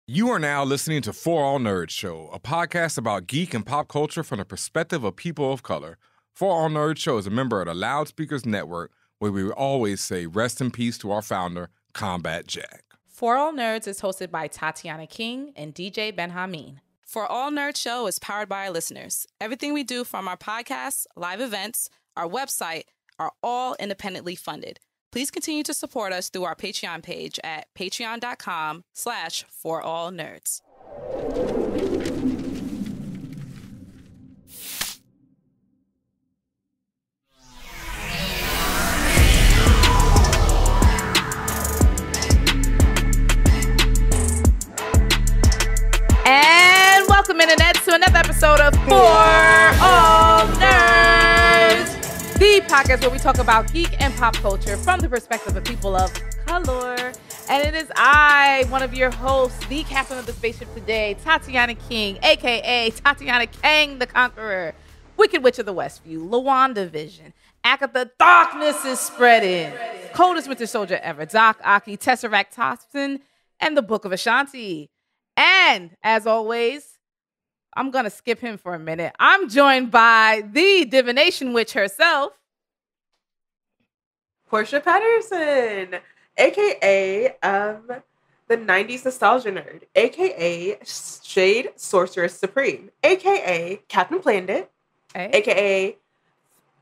You are now listening to For All Nerds Show, a podcast about geek and pop culture from the perspective of people of color. For All Nerds Show is a member of the Loudspeakers Network, where we always say rest in peace to our founder, Combat Jack. For All Nerds is hosted by Tatiana King and DJ Benjamin. For All Nerds Show is powered by our listeners. Everything we do, from our podcasts, live events, our website, are all independently funded. Please continue to support us through our Patreon page at patreon.com/forallnerds. And welcome, Internet, to another episode of For All Nerds, the podcast where we talk about geek and pop culture from the perspective of people of color. And it is I, one of your hosts, the captain of the spaceship today, Tatiana King, a.k.a. Tatiana Kang the Conqueror, Wicked Witch of the Westview, LaWanda Vision, Agatha, Darkness is Spreading, Coldest Winter Soldier Ever, Doc Aki, Tesseract Thompson, and the Book of Ashanti. And, as always, I'm going to skip him for a minute. I'm joined by the divination witch herself, Portia Patterson, a.k.a. the 90s nostalgia nerd, a.k.a. Shade Sorceress Supreme, a.k.a. Captain Planned, a.k.a.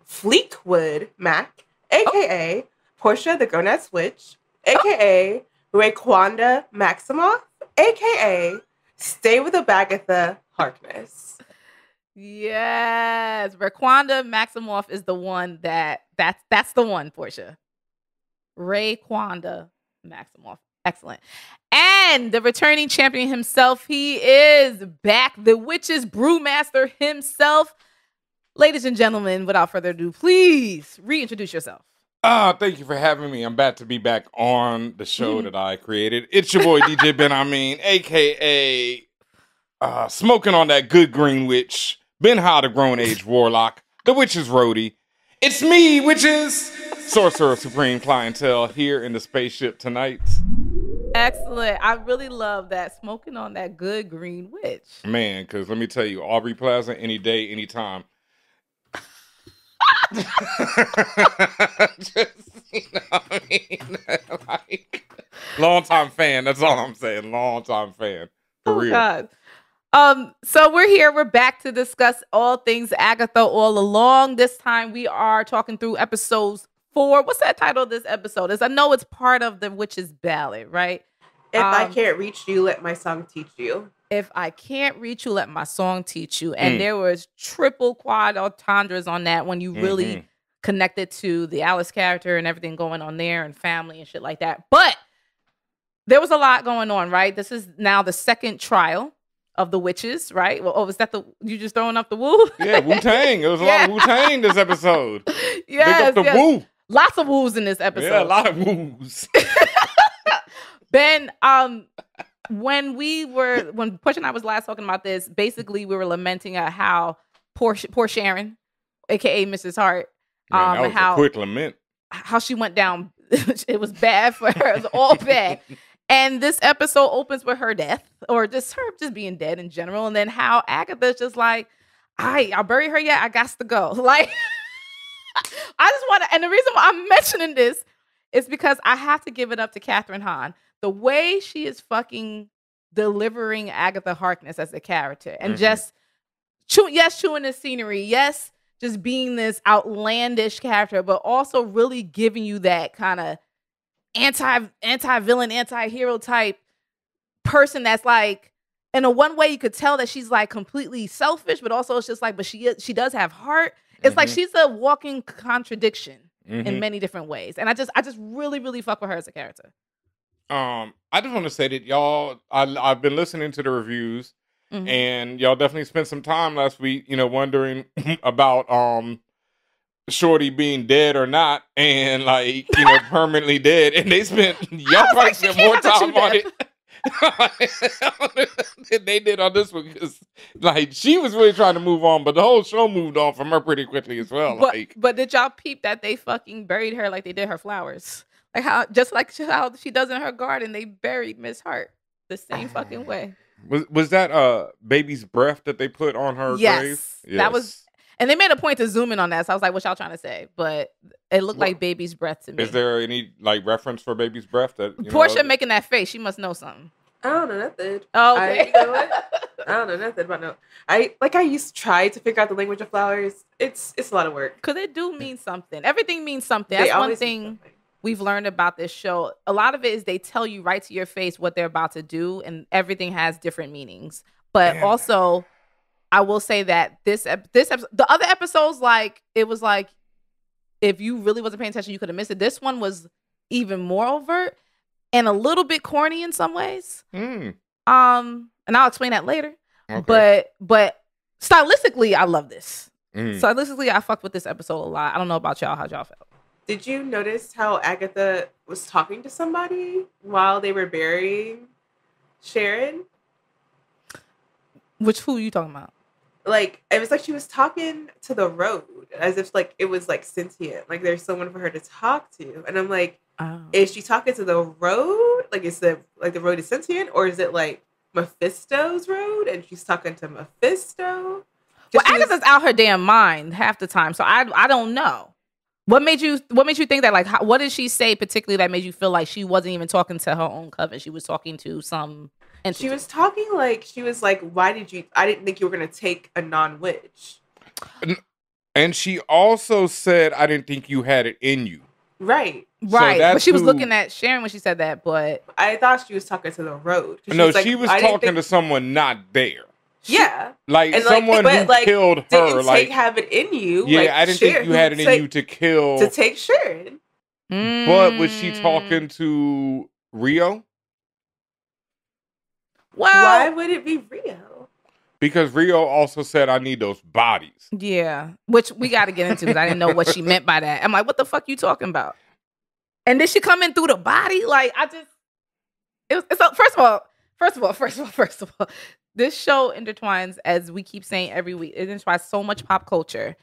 Fleekwood Mac, a.k.a. Portia the Gonad Witch, a.k.a. Raekwanda Maximoff, a.k.a. Stay with Agatha Harkness. Yes, Raekwanda Maximoff is the one that's the one, Portia. Raekwanda Maximoff. Excellent. And the returning champion himself, he is back, the witch's brewmaster himself. Ladies and gentlemen, without further ado, please reintroduce yourself. Thank you for having me. I'm glad to be back on the show that I created. It's your boy, DJ Benjamin, a.k.a. Smoking on that good green witch, Ben Ha, the grown age warlock, the witch's roadie. It's me, which is Sorcerer Supreme Clientele, here in the spaceship tonight. Excellent. I really love that. Smoking on that good green witch. Man, because let me tell you, Aubrey Plaza, any day, anytime. Just, you know what I mean? Like, long-time fan. That's all I'm saying. Long-time fan. For real. God. So we're here. We're back to discuss all things Agatha All Along. This time we are talking through episodes 4. What's that title of this episode? I know it's part of the Witch's Ballad, right? If I can't reach you, let my song teach you. If I can't reach you, let my song teach you. And there was triple quad entendres on that when you really connected to the Alice character and everything going on there and family and shit like that. But there was a lot going on, right? This is now the second trial of the witches, right? Well, was that you just throwing up the woo? Yeah, Wu Tang. It was a lot of Wu Tang this episode. Yes, Pick up the woo. Lots of woos in this episode. Yeah, a lot of woos. Ben, when Portia and I was last talking about this, basically we were lamenting at how poor Sharon, aka Mrs. Hart, Man, that was how a quick lament. How she went down. It was bad for her. It was all bad. And this episode opens with her death, or just her just being dead in general, and then how Agatha's just like, I'll bury her yet. I got to go. Like, I just want to, and the reason why I'm mentioning this is because I have to give it up to Catherine Hahn. The way she is fucking delivering Agatha Harkness as a character, and just chewing the scenery, yes, just being this outlandish character, but also really giving you that kind of anti-villain, anti-hero type person that's like, in a one way you could tell that she's like completely selfish, but also it's just like, but she does have heart. It's like she's a walking contradiction in many different ways. And I just really, really fuck with her as a character. I just want to say that y'all, I've been listening to the reviews, and y'all definitely spent some time last week, wondering about Shorty being dead or not, and like, permanently dead. And they y'all probably spent more time on it than they did on this one, because like she was really trying to move on, but the whole show moved on from her pretty quickly as well. But did y'all peep that they fucking buried her like they did her flowers? Like how she does in her garden, they buried Miss Hart. The same fucking way. Was that baby's breath that they put on her grave? Yes. That was, and they made a point to zoom in on that. So I was like, what y'all trying to say? But it looked like baby's breath to me. Is there any like reference for baby's breath that Portia making that face? She must know something. I don't know nothing. Oh, okay. You know what? I don't know nothing about no. I used to try to figure out the language of flowers. It's a lot of work. Because it do mean something. Everything means something. That's one thing we've learned about this show. A lot of it is they tell you right to your face what they're about to do, and everything has different meanings. But also, I will say that this episode, the other episodes, like it was like if you really wasn't paying attention, you could have missed it. This one was even more overt and a little bit corny in some ways. And I'll explain that later. Okay. But stylistically, I love this. Stylistically, I fucked with this episode a lot. I don't know about y'all. How y'all felt? Did you notice how Agatha was talking to somebody while they were burying Sharon? Who are you talking about? Like, it was like she was talking to the road as if like it was like sentient. Like there's someone for her to talk to. And I'm like, is she talking to the road? Like is the road is sentient, or is it like Mephisto's road and she's talking to Mephisto? Well, Agatha's out her damn mind half the time, so I don't know. What made you think that? Like, what did she say particularly that made you feel like she wasn't even talking to her own coven? She was talking to some entity. She was talking like she was like, "Why did you? I didn't think you were gonna take a non-witch." And she also said, "I didn't think you had it in you." Right. Right. But she was looking at Sharon when she said that. But I thought she was talking to the road. No, she was talking to someone not there. Yeah, like and someone who killed her. Didn't like have it in you. Yeah, like, I didn't think you had it in you to kill. To take Sharon. But was she talking to Rio? Well, why would it be Rio? Because Rio also said, "I need those bodies." Yeah, which we got to get into because I didn't know what she meant by that. I'm like, what the fuck you talking about? And did she come in through the body? Like, first of all. This show intertwines, as we keep saying every week, it intertwines so much pop culture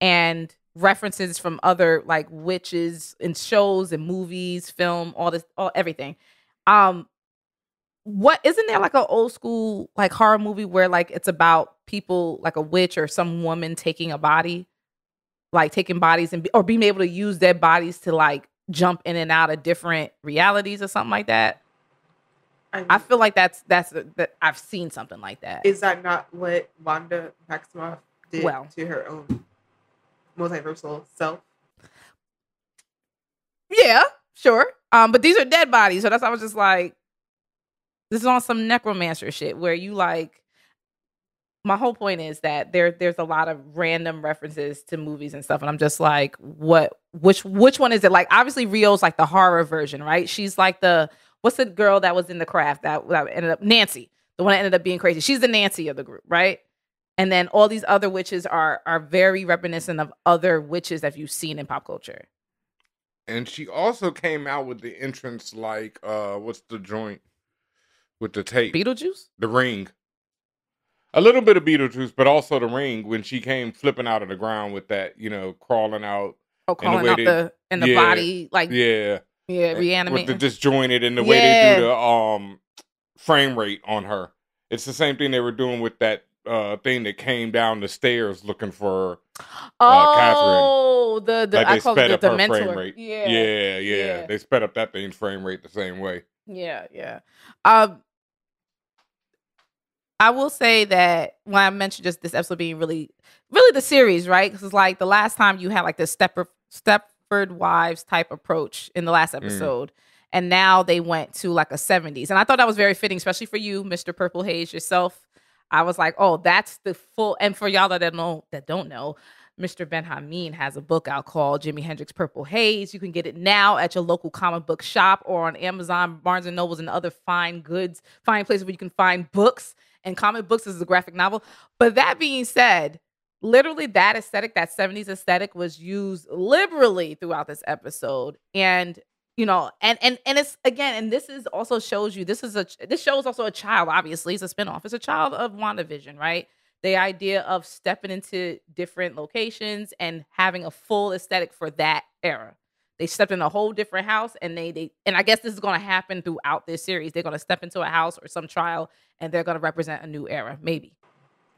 and references from other like witches in shows and movies, film, everything. What isn't there like an old school like horror movie where like it's about people like a witch or some woman taking a body, like taking bodies or being able to use their bodies to like jump in and out of different realities or something like that? I feel like that's I've seen something like that. Is that not what Wanda Maximoff did to her own multiversal self? Yeah, sure. But these are dead bodies, so that's why I was just like, this is on some necromancer shit where you like. My whole point is that there's a lot of random references to movies and stuff, and I'm just like, which one is it? Like, obviously Rio's like the horror version, right? She's like what's the girl that was in The Craft that ended up Nancy, the one that ended up being crazy. She's the Nancy of the group, right? And then all these other witches are very reminiscent of other witches that you've seen in pop culture. And she also came out with the entrance like what's the joint with the tape? Beetlejuice? The Ring. A little bit of Beetlejuice, but also The Ring when she came flipping out of the ground with that, crawling out. Oh, crawling out the body, like reanimate with the disjointed and the way they do the frame rate on her. It's the same thing they were doing with that thing that came down the stairs looking for Catherine. Oh, I call it the mentor. Frame rate. Yeah. They sped up that thing's frame rate the same way. Yeah. I will say that when I mentioned just this episode being really, really the series, right? Because it's like the last time you had like this Stepford Wives type approach in the last episode. And now they went to like a 70s. And I thought that was very fitting, especially for you, Mr. Purple Haze yourself. I was like, oh, that's the full. And for y'all that don't know, Mr. Benjamin has a book out called Jimi Hendrix Purple Haze. You can get it now at your local comic book shop or on Amazon, Barnes and Nobles, and other fine places where you can find books. And comic books is a graphic novel. But that being said, literally that aesthetic, that 70s aesthetic was used liberally throughout this episode. And, and it's, again, and this is also shows you, this show is also a child, obviously. It's a spinoff. It's a child of WandaVision, right? The idea of stepping into different locations and having a full aesthetic for that era. They stepped in a whole different house, and and I guess this is going to happen throughout this series. They're going to step into a house or some trial, and they're going to represent a new era, maybe.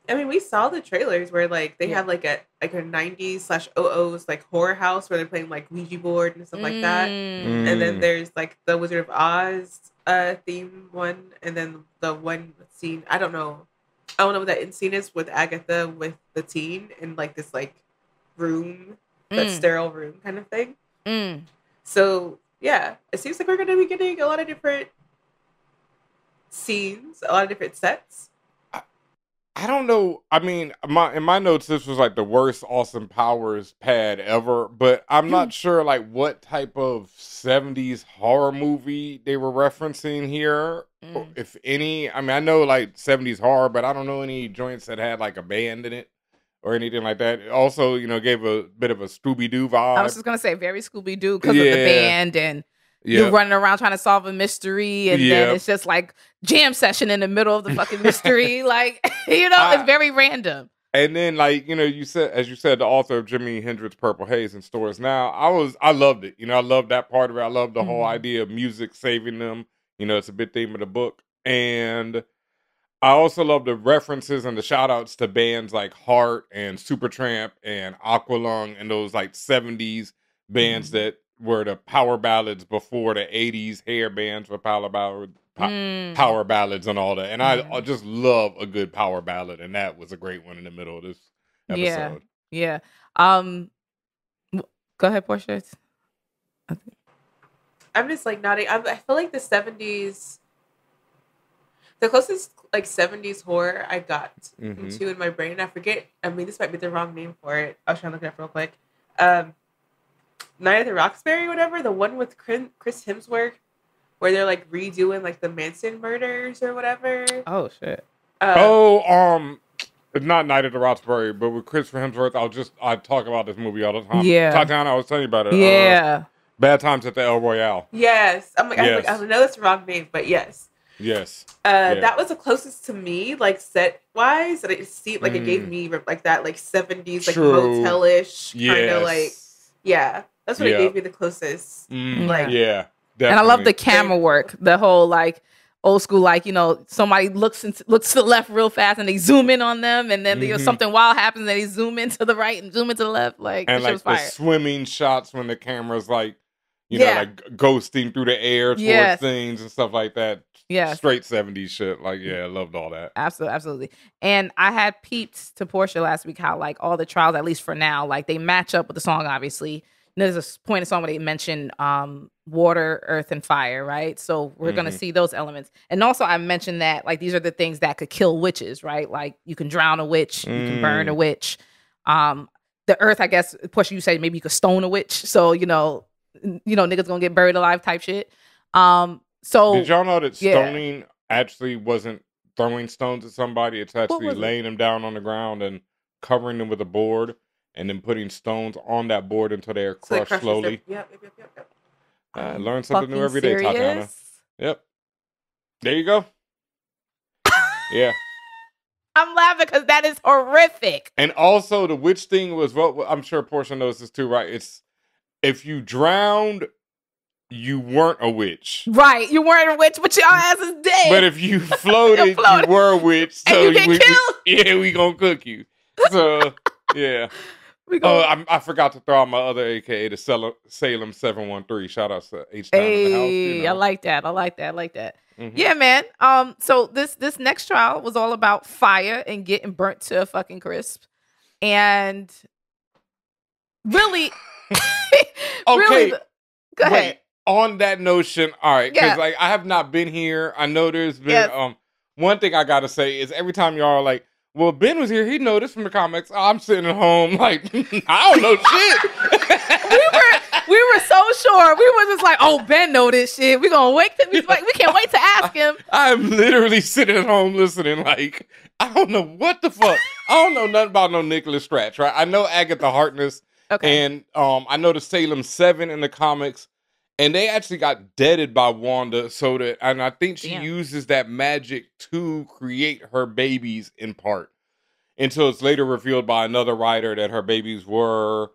I mean, we saw the trailers where like they have like a 90s/00s like horror house where they're playing like Ouija board and stuff like that. And then there's like the Wizard of Oz theme one, and then the one scene I don't know what that end scene is with Agatha with the teen in like this like room, that sterile room kind of thing. So yeah, it seems like we're gonna be getting a lot of different scenes, a lot of different sets. I don't know. I mean, in my notes, this was like the worst Austin Powers pad ever, but I'm not sure like what type of 70s horror movie they were referencing here, if any. I mean, I know like 70s horror, but I don't know any joints that had like a band in it or anything like that. It also, you know, gave a bit of a Scooby Doo vibe. I was just gonna say very Scooby Doo because of the band and. You're running around trying to solve a mystery, and then it's just like jam session in the middle of the fucking mystery. Like, you know, it's very random. And then, like, you know, as you said, the author of Jimi Hendrix Purple Haze in stores now, I loved it. You know, I loved that part of it. I loved the whole idea of music saving them. You know, it's a big theme of the book. And I also love the references and the shout outs to bands like Heart and Supertramp and Aqualung and those like 70s bands that were the power ballads before the 80s hair bands for power ballads and all that. And I just love a good power ballad, and that was a great one in the middle of this episode. Yeah. Go ahead, Portia. I'm just like nodding. I feel like the 70s, the closest like 70s horror I got into in my brain, I forget, I mean, this might be the wrong name for it. I was trying to look it up real quick. Night at the Roxbury, whatever, the one with Chris Hemsworth, where they're like redoing like the Manson murders or whatever. Oh shit. It's not Night at the Roxbury, but with Chris Hemsworth, I talk about this movie all the time. Yeah. Tatiana, I was telling you about it. Yeah. Bad Times at the El Royale. Yes. I know that's the wrong name, but yes. Yes. That was the closest to me, like set wise, that it seemed like it gave me like that like 70s like motel-ish kind of like that's what it gave me the closest. Like definitely. And I love the camera work, the whole like old school, like, you know, somebody looks to the left real fast and they zoom in on them, and then you know, something wild happens and they zoom into the right and zoom into the left, like, and like the swimming shots when the camera's like, you know, like ghosting through the air towards things and stuff like that. Yeah, straight 70s shit. Like, I loved all that. Absolutely. And I had peeped to Portia last week how like all the trials, at least for now, like they match up with the song. Obviously, there's a point in the song where they mention water, earth, and fire, right? So we're gonna see those elements. And also I mentioned that like these are the things that could kill witches, right? Like you can drown a witch, you can burn a witch. The earth, I guess, Portia, you say maybe you could stone a witch. So you know, niggas gonna get buried alive type shit. So did y'all know that stoning actually wasn't throwing stones at somebody? It's actually laying them down on the ground and covering them with a board, and then putting stones on that board until they're crushed slowly. Yep. Learn something new every day, Tatiana. Yep. There you go. Yeah. I'm laughing because that is horrific. And also the witch thing was what I'm sure Portia knows this too, right? It's if you drowned, you weren't a witch. Right. You weren't a witch, but your ass is dead. But if you floated, you were a witch. So and you get killed? We gonna cook you. So, yeah. I forgot to throw out my other AKA, the Salem 713. Shout out to H-Town in the house. You know. I like that. Yeah, man. So this next trial was all about fire and getting burnt to a fucking crisp. And really... Okay. Go ahead. Wait, on that notion, all right, because like I have not been here. I know there's been one thing I gotta say is every time y'all are like, well, Ben was here, he noticed from the comics. I'm sitting at home like I don't know shit. we were so sure. We were just like, oh, Ben noticed shit. We gonna wait till we can't wait to ask him. I'm literally sitting at home listening, like, I don't know what the fuck. I don't know nothing about no Nicholas Stratch, right? I know Agatha Harkness. Okay. And I know the Salem 7 in the comics, and they actually got deaded by Wanda, and I think she uses that magic to create her babies in part, until it's later revealed by another writer that her babies were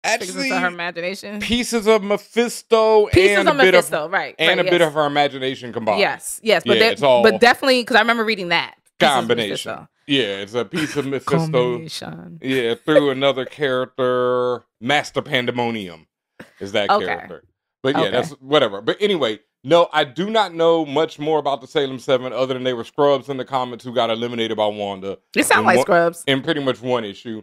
Actually, to her imagination. Pieces of Mephisto Pieces and of Mephisto, right? And right, a bit of her imagination combined. Yes, but yeah, it's all but definitely because I remember reading that combination. Yeah, it's a piece of Mephisto. Combination. Yeah, through another character, Master Pandemonium is that character. But yeah, that's whatever. But anyway, no, I do not know much more about the Salem 7 other than they were scrubs in the comics who got eliminated by Wanda. They sound like scrubs. In pretty much one issue.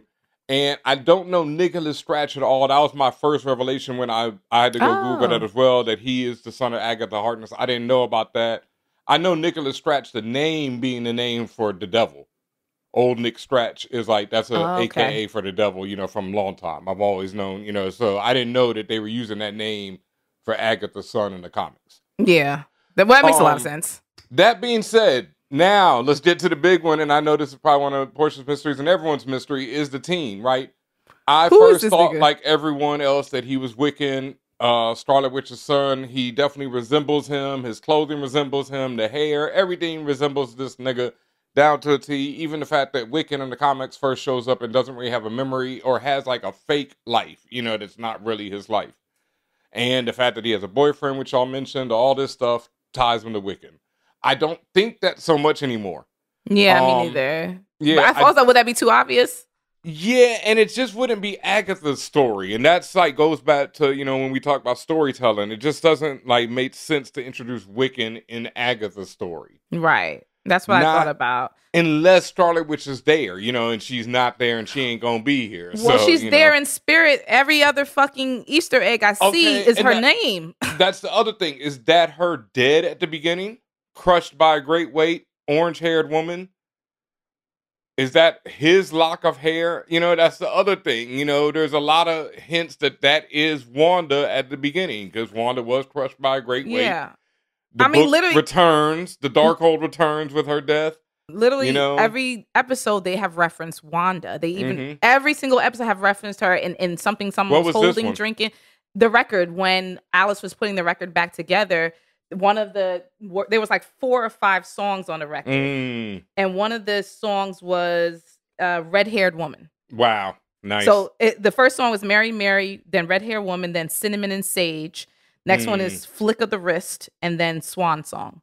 And I don't know Nicholas Stratch at all. That was my first revelation when I had to go Google that as well, that he is the son of Agatha Harkness. I didn't know about that. I know Nicholas Stratch, the name being the name for the devil. Old Nick Stratch is like, that's a AKA for the devil, from a long time. I've always known, so I didn't know that they were using that name for Agatha's son in the comics. Yeah. Well, that makes a lot of sense. That being said, now let's get to the big one, and I know this is probably one of Portia's mysteries and everyone's mystery, is the teen, right? I first thought, like everyone else, that he was Wiccan, Scarlet Witch's son. He definitely resembles him. His clothing resembles him. The hair, everything resembles this nigga. Down to a T, even the fact that Wiccan in the comics first shows up and doesn't really have a memory or has like a fake life, that's not really his life. And the fact that he has a boyfriend, which y'all mentioned, all this stuff ties him to Wiccan. I don't think that so much anymore. Yeah, me neither. Yeah, but I thought, would that be too obvious? Yeah, and it just wouldn't be Agatha's story. And that's like goes back to, when we talk about storytelling, it just doesn't like make sense to introduce Wiccan in Agatha's story. Right. That's what I thought about. Unless Scarlet Witch is there, and she's not there and she ain't gonna be here. Well, she's there in spirit. Every other fucking Easter egg I see is her name. That's the other thing. Is that her dead at the beginning? Crushed by a great weight, orange-haired woman? Is that his lock of hair? That's the other thing. There's a lot of hints that is Wanda at the beginning, because Wanda was crushed by a great weight. Yeah. The book literally returns. The Darkhold returns with her death. Literally, every episode they have referenced Wanda. They even every single episode have referenced her in something someone was holding, drinking. The record, when Alice was putting the record back together, there was like 4 or 5 songs on the record, and one of the songs was "Red-Haired Woman." Wow, nice. So the first song was "Mary, Mary," then "Red-Haired Woman," then "Cinnamon and Sage." Next one is "Flick of the Wrist," and then "Swan Song."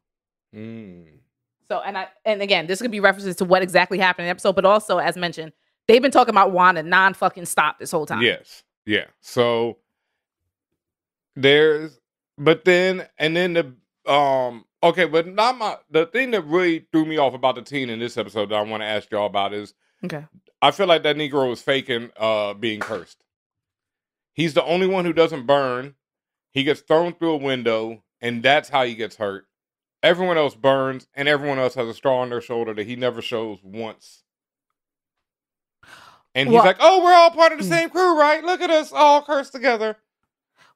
So, and again, this could be references to what exactly happened in the episode, but also, as mentioned, they've been talking about Wanda non-fucking stop this whole time. Yes, yeah. So but then the thing that really threw me off about the teen in this episode that I want to ask y'all about is, I feel like that Negro was faking being cursed. He's the only one who doesn't burn. He gets thrown through a window, and that's how he gets hurt. Everyone else burns, and everyone else has a straw on their shoulder that he never shows once. And he's like, "Oh, we're all part of the same crew, right? Look at us all cursed together."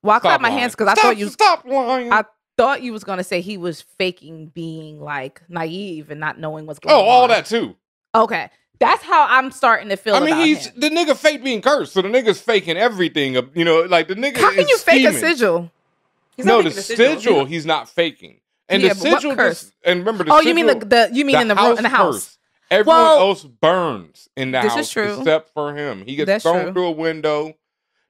Well, I clapped my hands because I thought you stop lying. I thought you was gonna say he was faking being like naive and not knowing what's going on. Oh, all that too. Okay. That's how I'm starting to feel. The nigga fake being cursed, so the nigga's faking everything. Like the nigga. How can you fake a sigil? No, the sigil he's not faking, and the sigil and remember the. Oh, you mean you mean in the house? Everyone else burns in the house, is true. Except for him. He gets thrown through a window.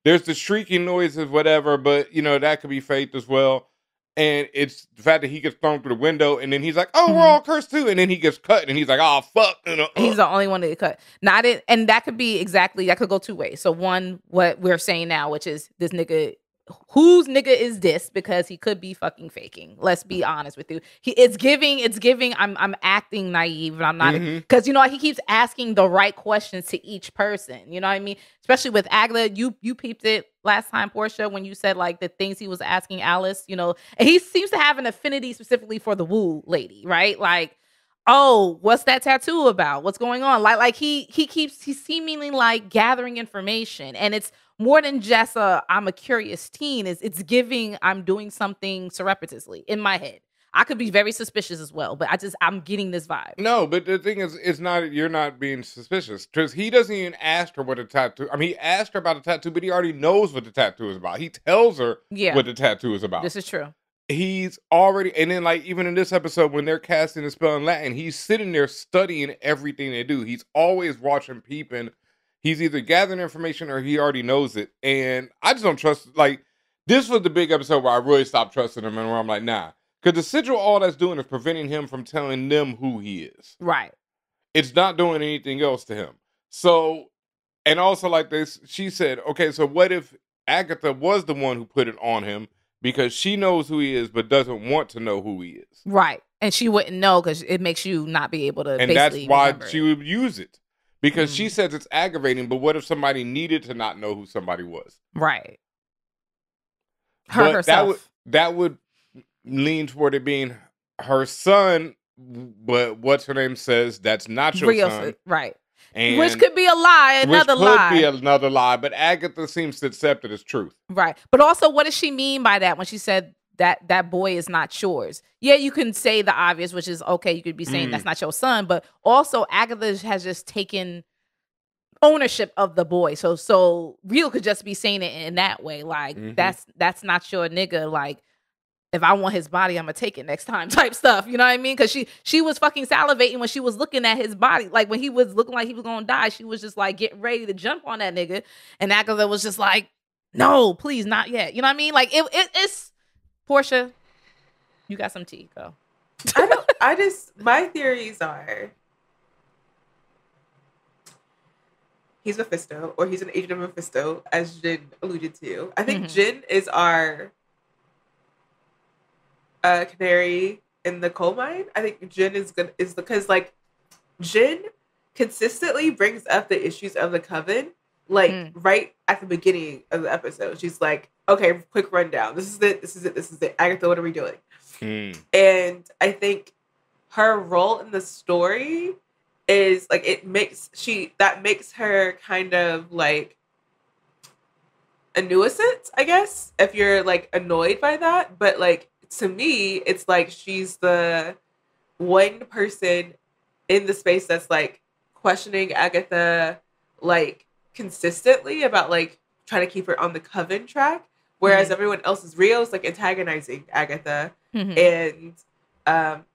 There's the shrieking noises, whatever, but that could be fake as well. And it's the fact that he gets thrown through the window, and then he's like, "Oh, we're all cursed too," and then he gets cut, and he's like, "Oh, fuck!" He's the only one that get cut. And that could be that could go 2 ways. So one, what we're saying now, which is this nigga, whose nigga is this? Because he could be fucking faking. Let's be honest with you. It's giving. I'm acting naive, and I'm not, because he keeps asking the right questions to each person. You know what I mean? Especially with Agatha, you peeped it last time, Portia, when you said like the things he was asking Alice. And he seems to have an affinity specifically for the Wu lady, right? Like, oh, what's that tattoo about? What's going on? Like he's seemingly like gathering information, and it's more than just I'm a curious teen. It's giving I'm doing something surreptitiously in my head. I could be very suspicious as well, but I'm getting this vibe. No, but the thing is, you're not being suspicious, because he doesn't even ask her what the tattoo. I mean, he asked her about the tattoo, but he already knows what the tattoo is about. He tells her what the tattoo is about. This is true. He's already, and then like even in this episode when they're casting the spell in Latin, he's sitting there studying everything they do. He's always watching, peeping. he's either gathering information or he already knows it. And I just don't trust, like, this was the big episode where I really stopped trusting him and where I'm like, nah. Because the sigil, all that's doing is preventing him from telling them who he is. Right. It's not doing anything else to him. So, and also like this, she said, okay, so what if Agatha was the one who put it on him because she knows who he is but doesn't want to know who he is? Right. And she wouldn't know because it makes you not be able to and that's why she would would use it. Because she says it's aggravating, but what if somebody needed to not know who somebody was? Right. Herself. That would lean toward it being her son, but what's her name says that's not your son. Right. And which could be a lie, another lie. Which could be another lie, but Agatha seems to accept it as truth. Right. But also, what does she mean by that when she said that boy is not yours? Yeah, you can say the obvious, which is, okay, you could be saying that's not your son, but also Agatha has just taken ownership of the boy. So Real could just be saying it in that way, like, that's not your nigga, like, if I want his body, I'm gonna take it next time type stuff. You know what I mean? Because she was fucking salivating when she was looking at his body. Like, when he was looking like he was gonna die, she was just like getting ready to jump on that nigga. And Agatha was just like, no, please, not yet. You know what I mean? Like, it's Portia, you got some tea, go. My theories are he's Mephisto, or he's an agent of Mephisto, as Jin alluded to. I think Jin is our canary in the coal mine. I think Jin is because, like, Jin consistently brings up the issues of the coven, like right at the beginning of the episode. She's like, okay, quick rundown. This is it. Agatha, what are we doing? And I think her role in the story is like, makes her kind of like a nuisance, I guess, if you're like annoyed by that. But like, to me, it's like she's the one person in the space that's like questioning Agatha like consistently about like trying to keep her on the coven track, whereas everyone else is Rio's like antagonizing Agatha. And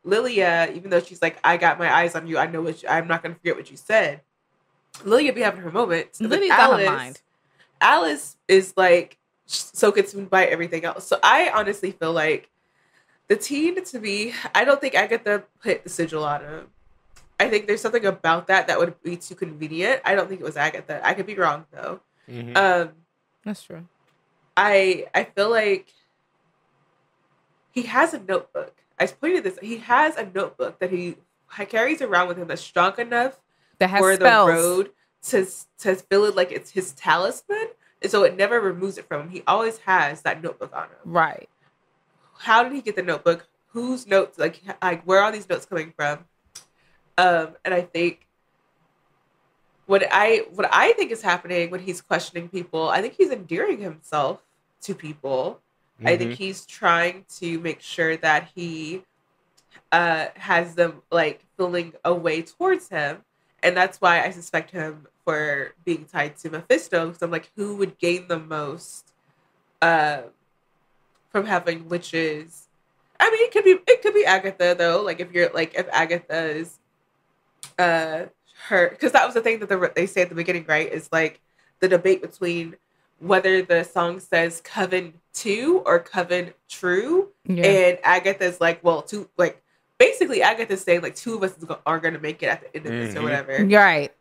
Lilia, even though she's like, I got my eyes on you, I know I'm not gonna forget what you said, Lilia be having her moments. Lilia's got her mind. Alice is like so consumed by everything else. So I honestly feel like the teen, to me, I don't think Agatha put the sigil on him. I think there's something about that would be too convenient. I don't think it was Agatha. I could be wrong, though. That's true. I feel like he has a notebook. I pointed this. He has a notebook that he carries around with him that's strong enough that has for spells. The road to feel it like it's his talisman. And so it never removes it from him. He always has that notebook on him. Right. How did he get the notebook? Whose notes? Like where are these notes coming from? And I think what I think is happening when he's questioning people, I think he's endearing himself to people. I think he's trying to make sure that he has them like feeling a way towards him, and that's why I suspect him for being tied to Mephisto. Because I'm like, who would gain the most from having witches? I mean, it could be Agatha, though. Like, if Agatha's her, because that was the thing that they say at the beginning, right? Is like the debate between whether the song says Coven 2 or Coven True. Yeah. And Agatha's like, well, basically Agatha's saying like two of us are going to make it at the end of this or whatever. Right.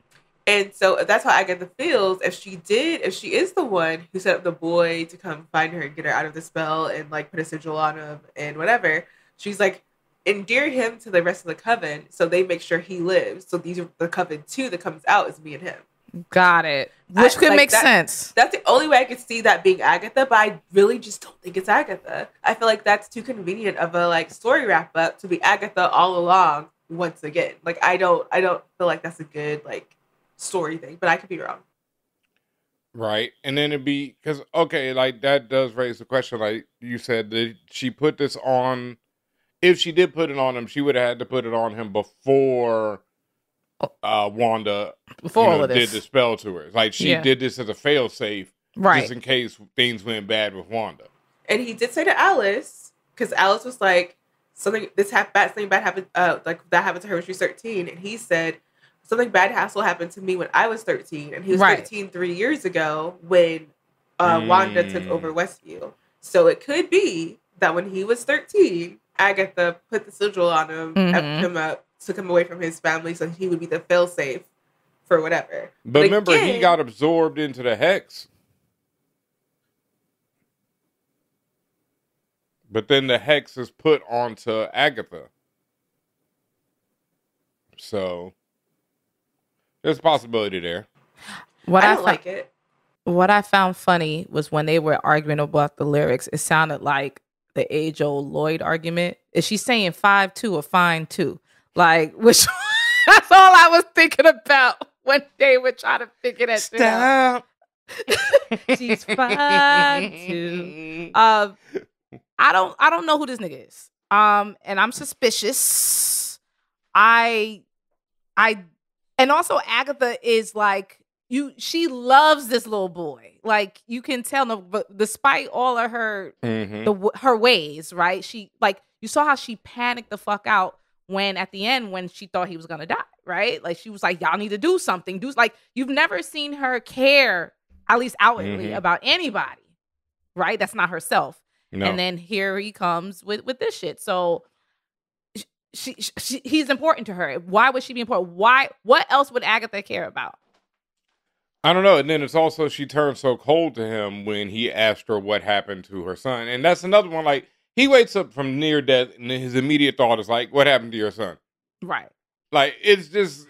And so that's how Agatha feels. If she is the one who set up the boy to come find her and get her out of the spell and like put a sigil on him and whatever, she's like, endear him to the rest of the coven so they make sure he lives. So these are the Coven 2 that comes out is me and him. Got it. Which could make sense. That's the only way I could see that being Agatha, but I really just don't think it's Agatha. I feel like that's too convenient of a like story wrap up to be Agatha all along once again. Like I don't feel like that's a good like story thing, but I could be wrong. Right. And then it'd be because okay, like that does raise the question, like you said, did she put this on? If she did put it on him, she would have had to put it on him before Wanda did the spell to her. Like she did this as a fail-safe, right, just in case things went bad with Wanda. And he did say to Alice, because Alice was like, something bad happened, like that happened to her when she was 13, and he said, something bad has to happen to me when I was 13, and he was Right. 13 3 years ago when Wanda took over Westview. So it could be that when he was 13, Agatha put the sigil on him, effed him up, took him away from his family, so he would be the failsafe for whatever. But remember, again, he got absorbed into the hex. But then the hex is put onto Agatha. So there's a possibility there. What I don't like it. What I found funny was when they were arguing about the lyrics, it sounded like the age-old Lloyd argument. Is she saying 5-2 or fine 2? Like, which that's all I was thinking about when they were trying to figure that shit out. She's 5-2. I don't know who this nigga is. And I'm suspicious. And also Agatha is like, she loves this little boy. Like, you can tell, but despite all of her her ways, right? She, like, you saw how she panicked the fuck out when at the end when she thought he was gonna die, right? Like, she was like, y'all need to do something. Like, you've never seen her care, at least outwardly, about anybody, right? That's not herself. No. And then here he comes with this shit. So he's important to her. Why would she be important? What else would Agatha care about? I don't know. And then it's also, she turned so cold to him when he asked her what happened to her son. And that's another one. Like, he wakes up from near death and his immediate thought is like, what happened to your son? Right. Like, it's just,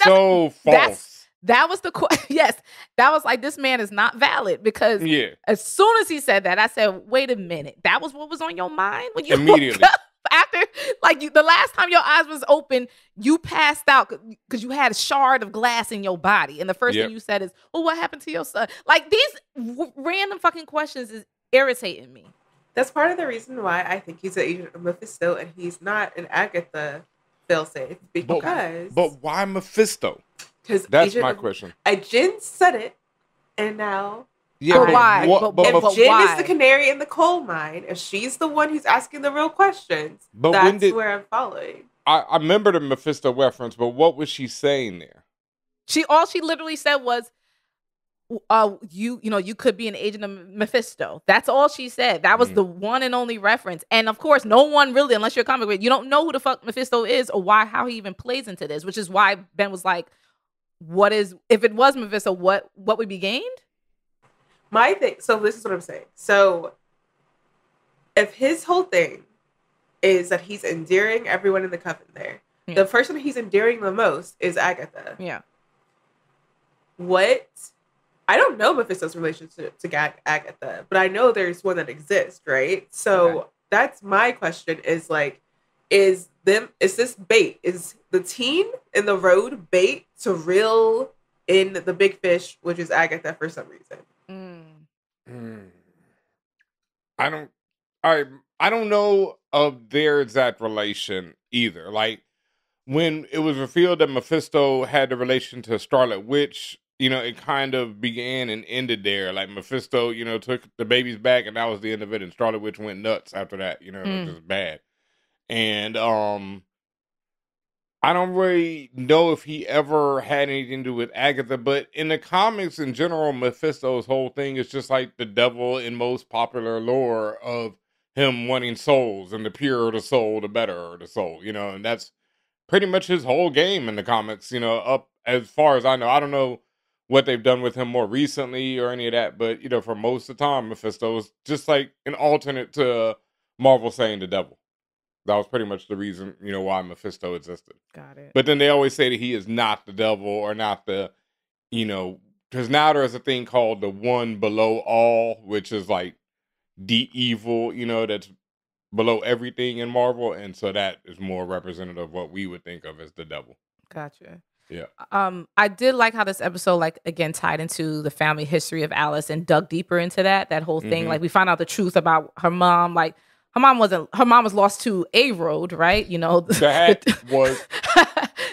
so false. That was the yes. That was like, this man is not valid, because as soon as he said that, I said, wait a minute. That was what was on your mind when you immediately woke up? After, like, the last time your eyes was open, you passed out because you had a shard of glass in your body. And the first thing you said is, well, what happened to your son? Like, these random fucking questions is irritating me. That's part of the reason why I think he's an agent of Mephisto and he's not an Agatha failsafe. Because... But why Mephisto? That's my question. Jin said it, and now... Yeah, but why? If Jin is the canary in the coal mine, if she's the one who's asking the real questions, that's where I'm following. I remember the Mephisto reference, but what was she saying there? All she literally said was, you could be an agent of Mephisto. That's all she said. That was the one and only reference. And of course, no one really, unless you're a comic book, you don't know who the fuck Mephisto is or how he even plays into this, which is why Ben was like, if it was Mephisto, what would be gained? My thing, so this is what I'm saying. So, if his whole thing is that he's endearing everyone in the coven there, the person he's endearing the most is Agatha. Yeah. I don't know Mephisto's relationship to Agatha, but I know there's one that exists, right? So, that's my question is like, is this bait? Is the teen in the road bait to reel in the big fish, which is Agatha for some reason? I don't know of their exact relation either. Like, when it was revealed that Mephisto had a relation to Scarlet Witch, it kind of began and ended there. Like, Mephisto, took the babies back, and that was the end of it. And Scarlet Witch went nuts after that. It was just bad. And I don't really know if he ever had anything to do with Agatha, but in the comics in general, Mephisto's whole thing is just like the devil in most popular lore of him wanting souls, and the purer the soul, the better the soul, and that's pretty much his whole game in the comics, up as far as I know. I don't know what they've done with him more recently or any of that, but, for most of the time, Mephisto is just like an alternate to Marvel saying the devil. That was pretty much the reason, why Mephisto existed. Got it. But then they always say that he is not the devil or not the, because now there's a thing called the one below all, which is like the evil, that's below everything in Marvel. And so that is more representative of what we would think of as the devil. Gotcha. Yeah. I did like how this episode, like, again, tied into the family history of Alice and dug deeper into that whole thing. Like, we found out the truth about her mom, like, her mom was lost to a road, right? That was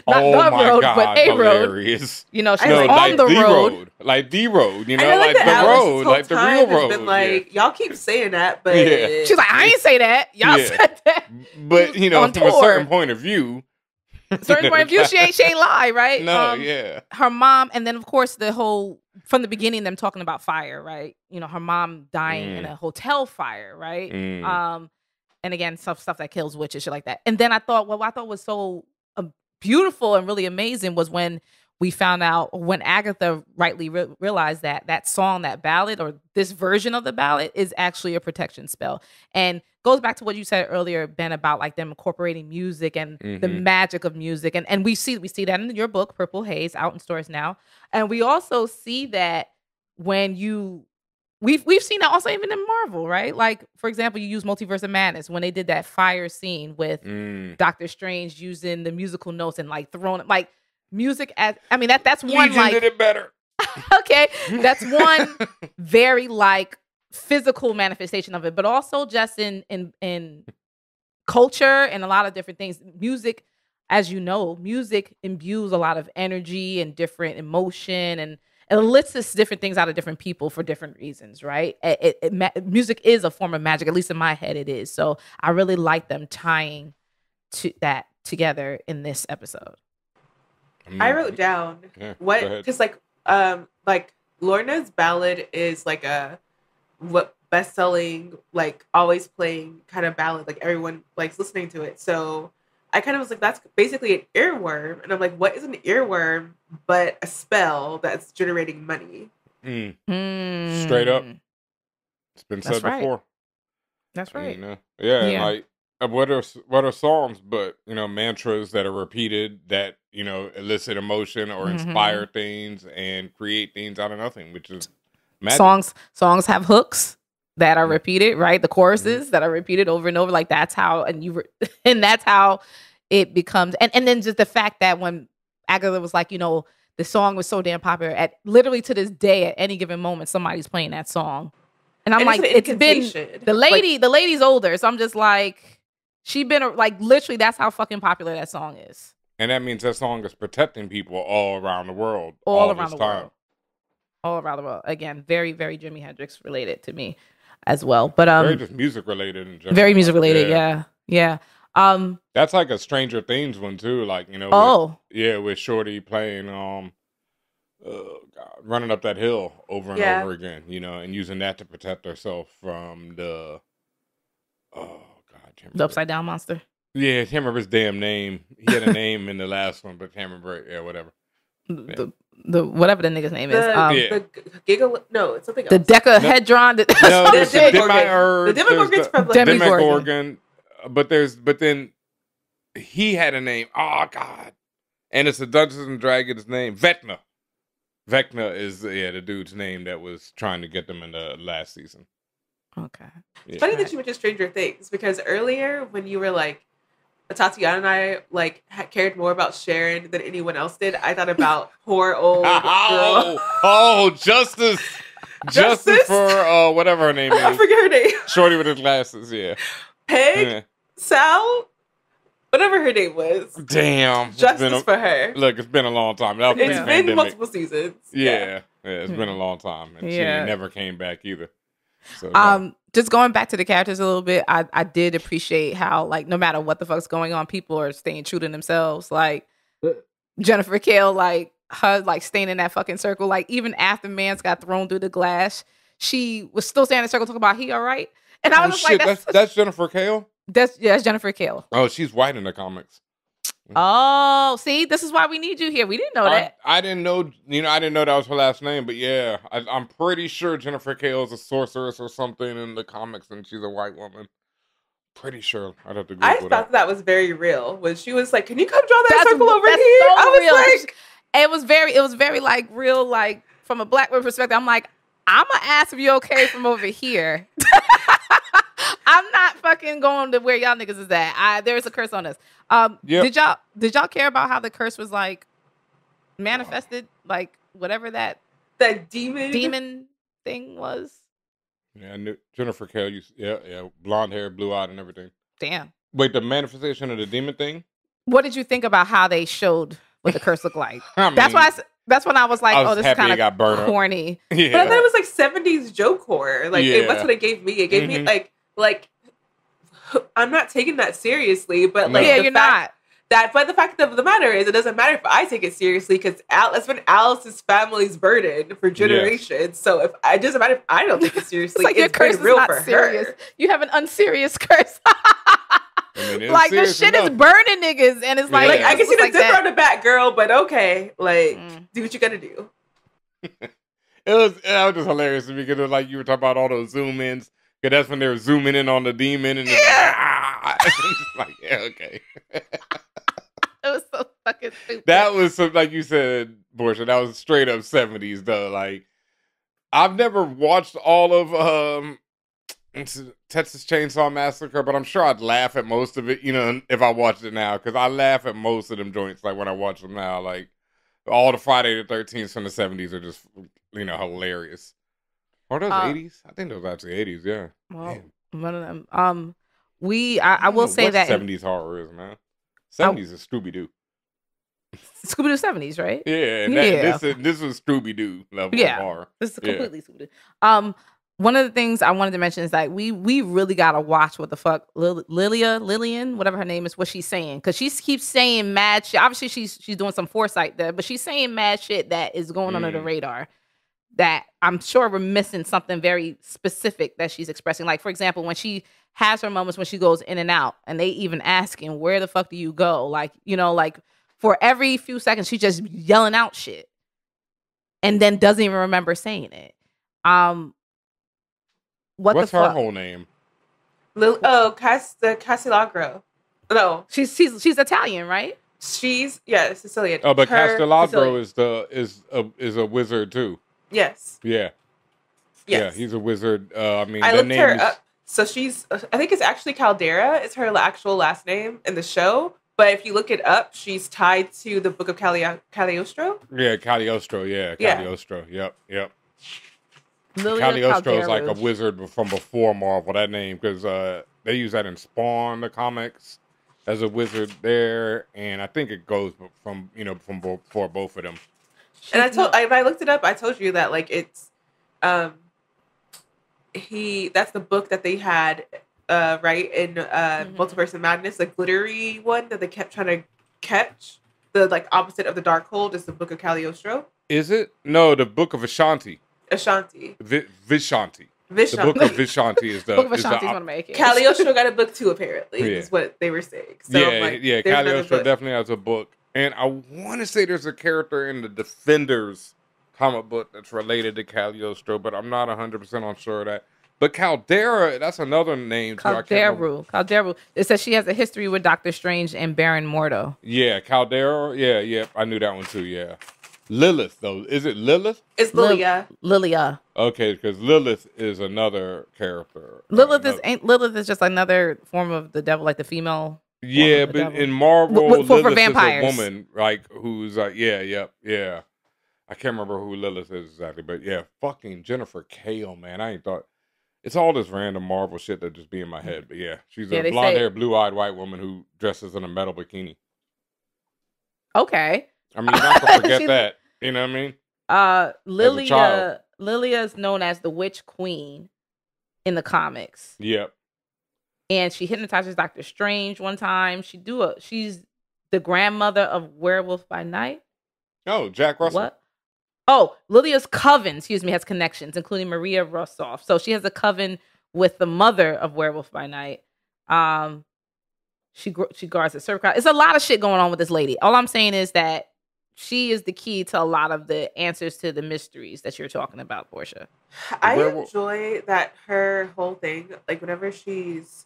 not the road, God, but a hilarious. road. She was on the road. Like the road, like the road, like the real road. Been like, y'all keep saying that, but she's like, I ain't say that. Y'all said that. But from a certain point of view, certain point of view, she ain't lie, right? No, yeah. Her mom, and then of course the whole from the beginning, them talking about fire, right? You know, her mom dying in a hotel fire, right? And again, stuff that kills witches, shit like that. And then I thought, what I thought was so beautiful and really amazing was when we found out, when Agatha rightly realized that song, that ballad, or this version of the ballad is actually a protection spell. And goes back to what you said earlier, Ben, about like them incorporating music and the magic of music. And we see that in your book, Purple Haze, out in stores now. And we also see that when we've seen that also even in Marvel, right? Like, for example, you use Multiverse of Madness when they did that fire scene with Doctor Strange using the musical notes and like throwing it, like music as, I mean, that's one Legion like did it better. okay, that's one very like physical manifestation of it, but also just in culture and a lot of different things. Music, as you know, music imbues a lot of energy and different emotion, and it elicits different things out of different people for different reasons, right? Music is a form of magic, at least in my head it is. So I really like them tying that together in this episode. I wrote down what, because like Lorna's ballad is like a best-selling, like always playing kind of ballad, like everyone likes listening to it. So I kind of was like, that's basically an earworm, and I'm like, what is an earworm but a spell that's generating money? Straight up, it's been said before. That's right. And like what are songs but mantras that are repeated that elicit emotion or inspire things and create things out of nothing, which is magic. Songs have hooks that are repeated, right? The choruses that are repeated over and over, like that's how, and that's how it becomes. And then just the fact that when Agatha was like, the song was so damn popular, at literally to this day, at any given moment, somebody's playing that song, and I'm like, it's been the lady's older, so I'm just like, she been like literally, that's how fucking popular that song is. And that means that song is protecting people all around the world, all around the world. Again, very, very Jimi Hendrix related to me as well. But very just music related in general. Very music related, yeah. That's like a Stranger Things one too, like with Shorty playing running up that hill over and over again, and using that to protect herself from the the upside down monster. Yeah, I can't remember his damn name. He had a name in the last one, but can't remember it. Yeah, whatever. The whatever the nigga's name is. The giggle. No, it's something else. The Decahedron. The Demogorgon's from Demogorgon. But then he had a name. Oh God! And it's a Dungeons and Dragons name. Vecna. Vecna is the dude's name that was trying to get them in the last season. Okay. It's funny that you mentioned Stranger Things, because earlier when you were like, Tatiana and I like cared more about Sharon than anyone else did, I thought about poor old girl. Justice for whatever her name is. I forget her name. Shorty with his glasses, yeah. Peg, Sal, whatever her name was. Damn. Justice for her. Look, it's been a long time. It's been multiple seasons. Yeah, it's been a long time, and she never came back either. So, just going back to the characters a little bit, I did appreciate how, like, no matter what the fuck's going on, people are staying true to themselves. Like Jennifer Kale, like her, like staying in that fucking circle. Like even after Mance got thrown through the glass, she was still staying in the circle talking about he all right. And I was like, that's Jennifer Kale. That's Jennifer Kale. Oh, she's white in the comics. Oh, see, this is why we need you here. We didn't know that. I didn't know. I didn't know that was her last name. But yeah, I'm pretty sure Jennifer Kale is a sorceress or something in the comics, and she's a white woman. Pretty sure. I'd have to Google I thought that was very real. When she was like, "Can you come draw that circle over here?" So I was like, it was very like real, like from a black woman perspective. I'm like, I'm gonna ask if you okay from over here. I'm not fucking going to where y'all niggas is at. There's a curse on us. Did y'all care about how the curse was like manifested, like whatever that demon thing was? Yeah, I knew Jennifer Kale. Blonde hair, blue eyed, and everything. Damn. Wait, the manifestation of the demon thing? What did you think about how they showed what the curse looked like? That's when I was like, this is kind of corny. Yeah. But I thought it was like 70s joke horror. Like that's what it gave me. It gave me like I'm not taking that seriously, but like you're not. But the fact of the matter is, it doesn't matter if I take it seriously because that's been Alice's family's burden for generations. Yes. So it doesn't matter if I don't take it seriously. It's like your curse is not serious. Her. You have an unserious curse. I mean, like the shit is burning niggas, and it's like I can see the zipper on the back, girl, but okay, like do what you gotta do. That was just hilarious because it was like you were talking about all those zoom ins. Because that's when they were zooming in on the demon, and like, yeah, okay. It was so fucking stupid. That was like you said, Portia. That was straight up 70s though. Like I've never watched all of Texas Chainsaw Massacre, but I'm sure I'd laugh at most of it, if I watched it now, because I laugh at most of them joints, like when I watch them now, like all the Friday the 13th from the 70s are just, hilarious. Or those 80s? I think those actually 80s, yeah. Well, one of them. I will say that 70s horror is, man. 70s is Scooby Doo. Scooby Doo 70s, right? Yeah, and this was Scooby Doo level of horror. This is completely Scooby Doo. One of the things I wanted to mention is that we really gotta watch what the fuck Lillian, whatever her name is, what she's saying, because she keeps saying mad shit. Obviously, she's doing some foresight there, but she's saying mad shit that is going under the radar. That I'm sure we're missing something very specific that she's expressing. Like, for example, when she has her moments when she goes in and out, and they even asking, "Where the fuck do you go?" Like, like for every few seconds, she's just yelling out shit, and then doesn't even remember saying it. What's her whole name? Castellagro. No, she's Italian, right? She's Sicilian. Oh, but Castellagro is a wizard too. Yes. Yeah. Yes. Yeah, he's a wizard. I looked her up. So she's, I think it's actually Caldera is her actual last name in the show. But if you look it up, she's tied to the Book of Cagliostro. Yeah, Cagliostro. Yeah, Cagliostro. Yeah. Yep. Cagliostro is like a wizard from before Marvel. That name, because they use that in Spawn, the comics, as a wizard there, and I think it goes from before both of them. And I looked it up. I told you that like it's, that's the book that they had, right in Multiverse of Madness, the glittery one that they kept trying to catch. The like opposite of the Darkhold is the Book of Cagliostro. Is it? No, the Book of Ashanti. Ashanti. Vishanti. The Book of Vishanti is the. Book of Ashanti is one of my AKs. Cagliostro got a book too, apparently. Is what they were saying. So Cagliostro definitely has a book. And I want to say there's a character in the Defenders comic book that's related to Cagliostro, but I'm not 100% on sure of that. But Caldera, that's another name too. Caldera. It says she has a history with Doctor Strange and Baron Mordo. Yeah, Caldera. Yeah. I knew that one too. Yeah. Lilith, though. Is it Lilith? It's Lilia. Lilia. Okay, because Lilith is another character. Lilith is just another form of the devil, like the female. Yeah, but in Marvel, Lilith for vampires. is a woman, like who's like, yeah. I can't remember who Lilith is exactly, but yeah, fucking Jennifer Kale, man. I ain't thought it's all this random Marvel shit that just be in my head. But yeah, she's a blonde-haired, blue-eyed white woman who dresses in a metal bikini. Okay. I mean, not to forget that. You know what I mean? Lilia is known as the Witch Queen in the comics. Yep. And she hypnotizes Doctor Strange one time. She's the grandmother of Werewolf by Night. Oh, Jack Russell. What? Oh, Lilia's coven, has connections, including Maria Rossoff. So she has a coven with the mother of Werewolf by Night. She guards the Serpent. It's a lot of shit going on with this lady. All I'm saying is that she is the key to a lot of the answers to the mysteries that you're talking about, Portia. I enjoy that her whole thing, like whenever she's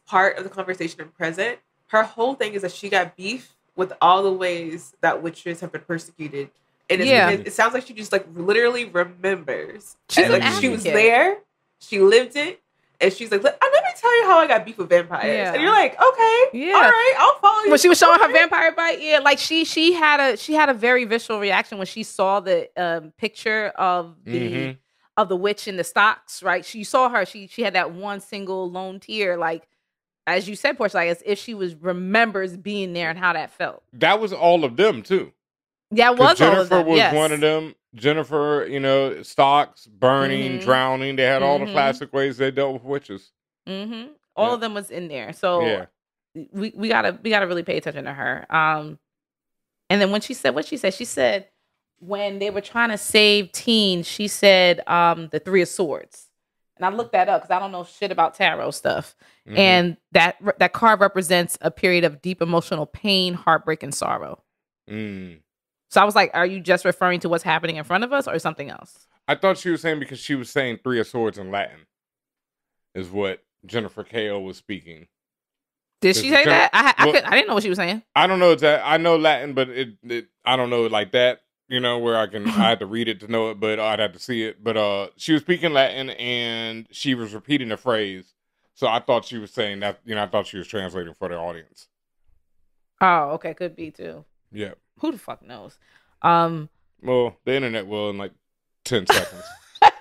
part of the conversation and present, her whole thing is that she got beef with all the ways that witches have been persecuted. And it sounds like she just like literally remembers. She's like she was there, she lived it, and she's like, let me tell you how I got beef with vampires. Yeah. And you're like, okay, all right, I'll follow you. When she was showing her vampire bite, like she had a very visceral reaction when she saw the picture of the witch in the stocks, right? She saw her, she had that one single lone tear, like as you said, Portia, like as if she remembers being there and how that felt. That was all of them too. Yeah, it was all of them. Jennifer was one of them. Jennifer, stocks, burning, drowning. They had all the classic ways they dealt with witches. All of them was in there. So we gotta really pay attention to her. And then when she said she said when they were trying to save Teen, she said the Three of Swords. And I looked that up because I don't know shit about tarot stuff. Mm-hmm. And that card represents a period of deep emotional pain, heartbreak, and sorrow. Mm. So I was like, are you just referring to what's happening in front of us or something else? I thought she was saying because she was saying Three of Swords in Latin is what Jennifer K.O. was speaking. Did she say that? I didn't know what she was saying. I don't know that. I know Latin, but I don't know it like that. You know, where I had to read it to know it, but I'd have to see it. But she was speaking Latin and she was repeating the phrase. So I thought she was saying that, I thought she was translating for the audience. Oh, okay. Could be too. Yeah. Who the fuck knows? Well, the internet will in like 10 seconds.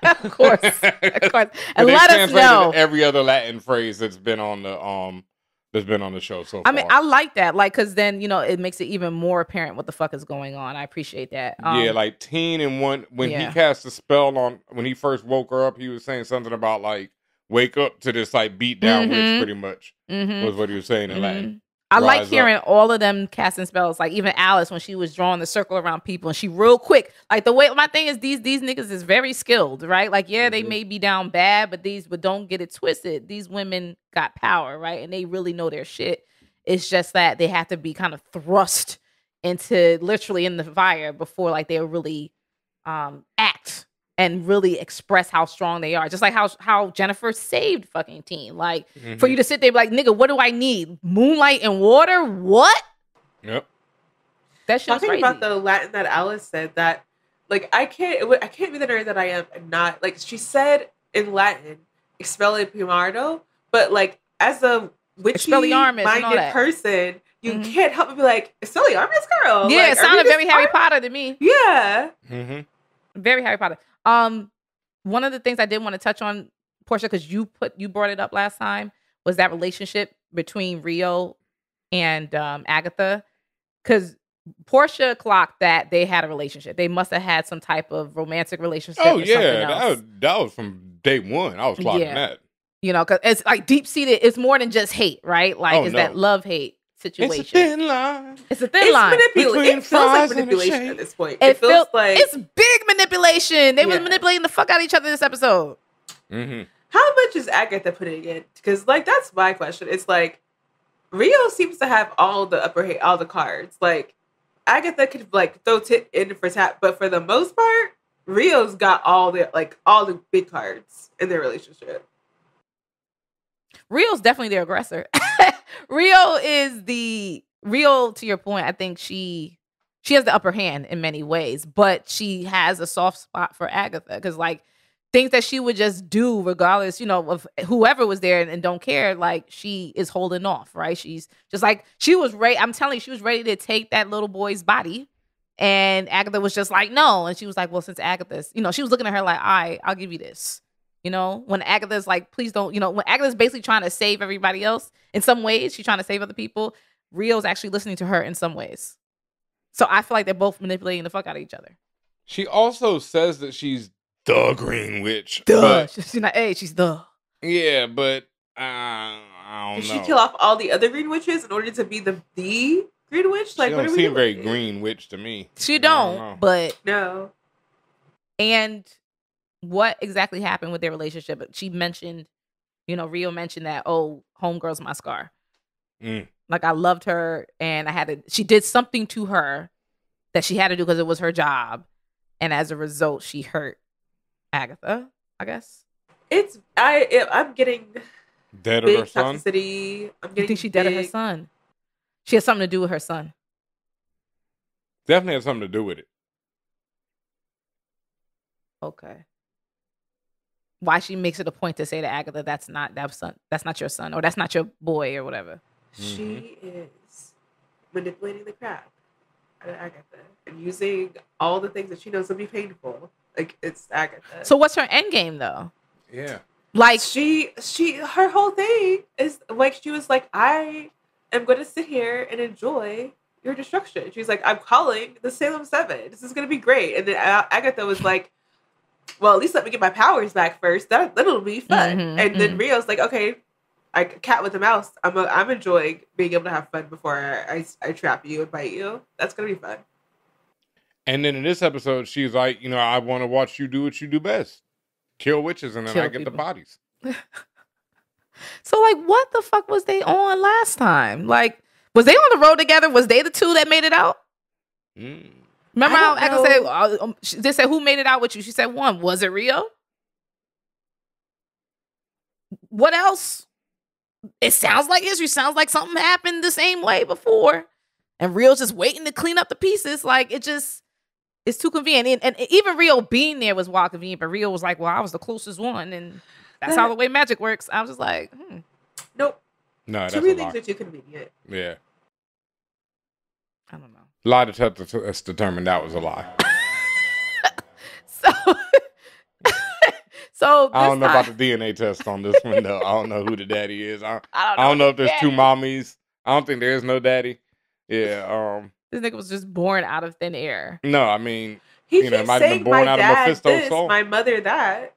Of course. And let us know. Every other Latin phrase that's been on the show so far. I mean, I like that, like, because then it makes it even more apparent what the fuck is going on. I appreciate that. Yeah, like Teen and when he cast the spell on when he first woke her up, he was saying something about like wake up to this like beat down witch, pretty much was what he was saying in Latin. I like hearing all of them casting spells, like even Alice when she was drawing the circle around people and she real quick. Like the way my thing is these niggas is very skilled, right? Like they may be down bad, but don't get it twisted. These women got power, right? And they really know their shit. It's just that they have to be kind of thrust into literally in the fire before like they'll really act and really express how strong they are. Just like how Jennifer saved fucking Teen. Like, for you to sit there and be like, nigga, what do I need? Moonlight and water? What? Yep. That shit's talking crazy. about the Latin that Alice said that, like, I can't be the nerd that I am and not, like, she said in Latin, Expelliarmus, but, like, as a witchy-minded person, you can't help but be like, Expelliarmus, girl? Yeah, like, it sounded very Harry Potter to me. Yeah. Very Harry Potter. One of the things I did want to touch on, Portia, because you brought it up last time, was that relationship between Rio and Agatha. Because Portia clocked that they had a relationship. They must have had some type of romantic relationship. Oh yeah, that was from day one. I was clocking that. Because it's like deep seated. It's more than just hate, right? Like it's that love hate situation. It's a thin line. It's a thin line. It feels like manipulation at this point. It feels like it's big manipulation. They were manipulating the fuck out of each other this episode. How much is Agatha putting in? Because like that's my question. It's like Rio seems to have all the cards. Like Agatha could like throw tit in for tap, but for the most part, Rio's got all the big cards in their relationship. Rio's definitely the aggressor. Rio, to your point, I think she has the upper hand in many ways, but she has a soft spot for Agatha because like things that she would just do regardless, of whoever was there and don't care, like she is holding off, right? She's just like, she was ready. I'm telling you, she was ready to take that little boy's body. And Agatha was just like, no. And she was like, well, since Agatha's, she was looking at her like, I'll give you this. When Agatha's like, please don't, when Agatha's basically trying to save everybody else in some ways, she's trying to save other people. Rio's actually listening to her in some ways. So I feel like they're both manipulating the fuck out of each other. She also says that she's the Green Witch. She's not she's the. Yeah, but I don't know. Did she kill off all the other Green Witches in order to be the Green Witch? Like, she what don't are we seem very doing? Green Witch to me. She don't, but no. And what exactly happened with their relationship? She mentioned, Rio mentioned that, homegirl's my scar. Like I loved her and she did something to her that she had to do because it was her job. And as a result, she hurt Agatha, I guess. I'm getting dead of her son. Toxicity. You think she dead of her son? She has something to do with her son. Definitely has something to do with it. Okay. Why she makes it a point to say to Agatha, that's not your son, or that's not your boy, or whatever. She is manipulating the crap out of Agatha and using all the things that she knows will be painful. Like it's Agatha. So what's her end game though? Yeah. Like her whole thing is like she was like, I am going to sit here and enjoy your destruction. She's like, I'm calling the Salem 7. This is going to be great. And then Agatha was like, well, at least let me get my powers back first. That'll be fun. And then Rio's like, okay, cat with a mouse. I'm enjoying being able to have fun before I trap you and bite you. That's gonna be fun. And then in this episode, she's like, I want to watch you do what you do best. Kill witches, and then I get the bodies. So, like, what the fuck was they on last time? Like, was they on the road together? Was they the two that made it out? Remember how Agatha said, they said, who made it out with you? She said one. Was it Rio? What else? It sounds like history. Sounds like something happened the same way before. And Rio's just waiting to clean up the pieces. Like, it's too convenient. And even Rio being there was wild convenient, but Rio was like, well, I was the closest one. And that's how the way magic works. I was just like, Nope. No, that's too many things are too convenient. Yeah. I don't know. Lie detector has determined that was a lie. So I don't know about the DNA test on this one, though. I don't know who the daddy is. I don't know if there's two mommies. I don't think there's no daddy. Yeah. This nigga was just born out of thin air. No, I mean, he might have been born out of Mephisto's soul. My mother that.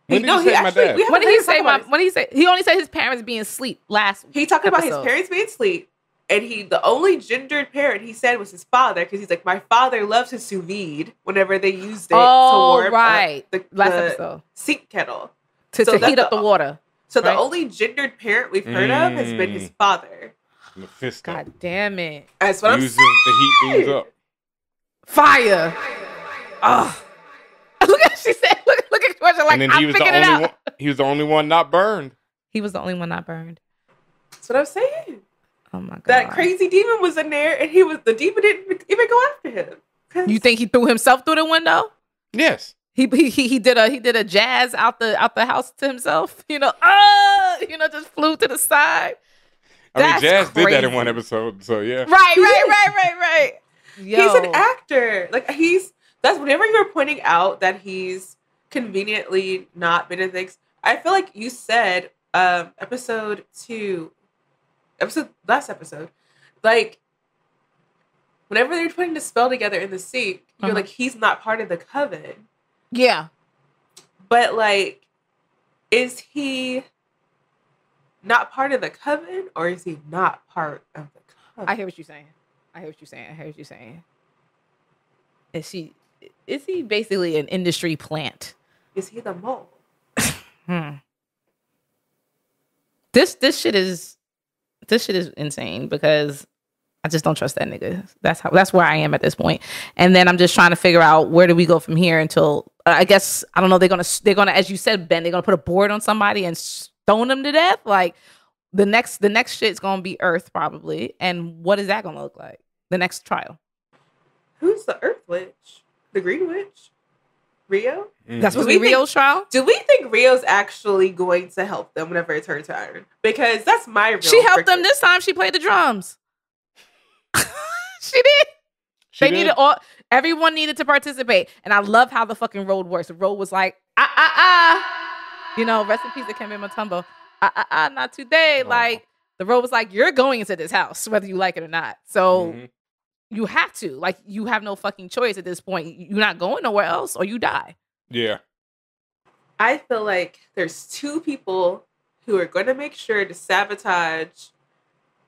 When did he say my dad? What did he say? What did he say? He only said his parents being asleep last. He talked about his parents being asleep, and the only gendered parent he said was his father, because he's like, my father loves his sous vide whenever they used it to warm the last episode sink kettle to heat up the water. So the only gendered parent we've heard of has been his father. Mephisto. God damn it! That's what uses to heat things up. Fire! Oh, look at she said. Look at Georgia like, and then he was the only one not burned. He was the only one not burned. That's what I'm saying. Oh my god! That crazy demon was in there, and the demon didn't even go after him. You think he threw himself through the window? Yes. He did a jazz out the house to himself. Just flew to the side. I mean, Jazz did that in one episode, so yeah. Right. Yo. He's an actor. Like that's whenever you were pointing out that he's conveniently not been in things. I feel like you said last episode, like whenever they're putting the spell together in the sink, you're like, he's not part of the coven. Yeah, but like, is he not part of the coven, or is he not part of the coven? I hear what you're saying. Is he basically an industry plant? Is he the mole? This shit is insane, because I just don't trust that nigga. That's where I am at this point. And then I'm just trying to figure out, where do we go from here until I guess, I don't know, they're gonna, as you said, Ben, they're gonna put a board on somebody and stone them to death. Like the next shit's gonna be Earth probably. And what is that gonna look like? The next trial. Who's the Earth Witch? The Green Witch? Rio? That's supposed to be Rio's trial? Do we think Rio's actually going to help them whenever it turns to Iron? Because that's my real She helped them this time. She played the drums. She did. Needed everyone needed to participate. And I love how the fucking road works. The road was like, rest in peace to Kembe Mutombo. Not today. Oh. Like, the road was like, you're going into this house, whether you like it or not. So you have to. Like, you have no fucking choice at this point. You're not going nowhere else, or you die. Yeah. I feel like there's two people who are going to make sure to sabotage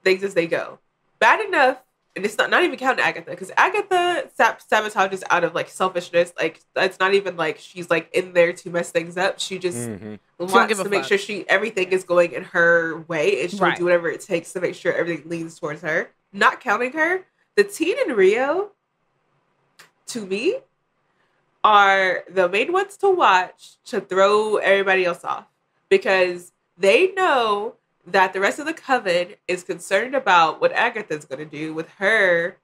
things as they go. Bad enough, and it's not even counting Agatha, because Agatha sabotages out of like selfishness. Like, it's not even like she's like in there to mess things up. She just wants to make sure everything is going in her way, and she'll do whatever it takes to make sure everything leans towards her. Not counting her, the teen and Rio, to me, are the main ones to watch to throw everybody else off, because they know that the rest of the coven is concerned about what Agatha's going to do with her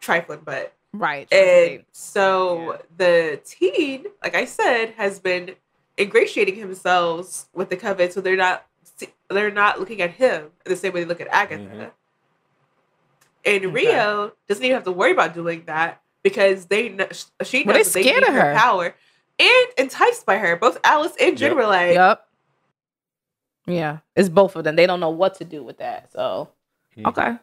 trifling butt. Right. And so the teen, like I said, has been ingratiating themselves with the coven, so they're not looking at him the same way they look at Agatha. And Rio doesn't even have to worry about doing that, because she knows that they need her power, and enticed by her. Both Alice and Jen were like, "Yep, yeah, it's both of them. They don't know what to do with that." So, okay.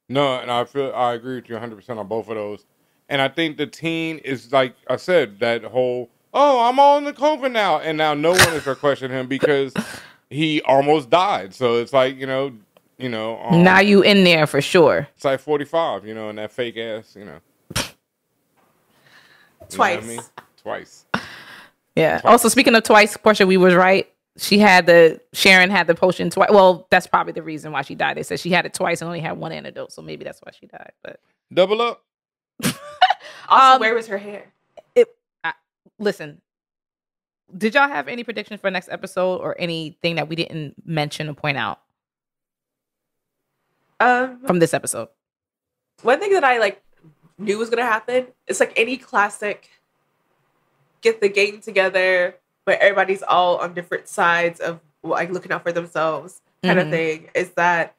No, and I agree with you 100% on both of those. And I think the teen is, like I said, that whole, I'm all in the coven now, and now no one is going to question him, because he almost died. So it's like, now you in there for sure. It's like 45, in that fake ass, Twice. You know what I mean? Twice. Yeah. Twice. Also, speaking of twice, Portia, we was right. Sharon had the potion twice. Well, that's probably the reason why she died. They said she had it twice and only had one antidote, so maybe that's why she died. But double up. Also, where was her hair? Listen, did y'all have any predictions for next episode or anything that we didn't mention or point out from this episode? One thing that I knew was gonna happen. It's like any classic get the gang together, but everybody's all on different sides of looking out for themselves kind of thing. Is that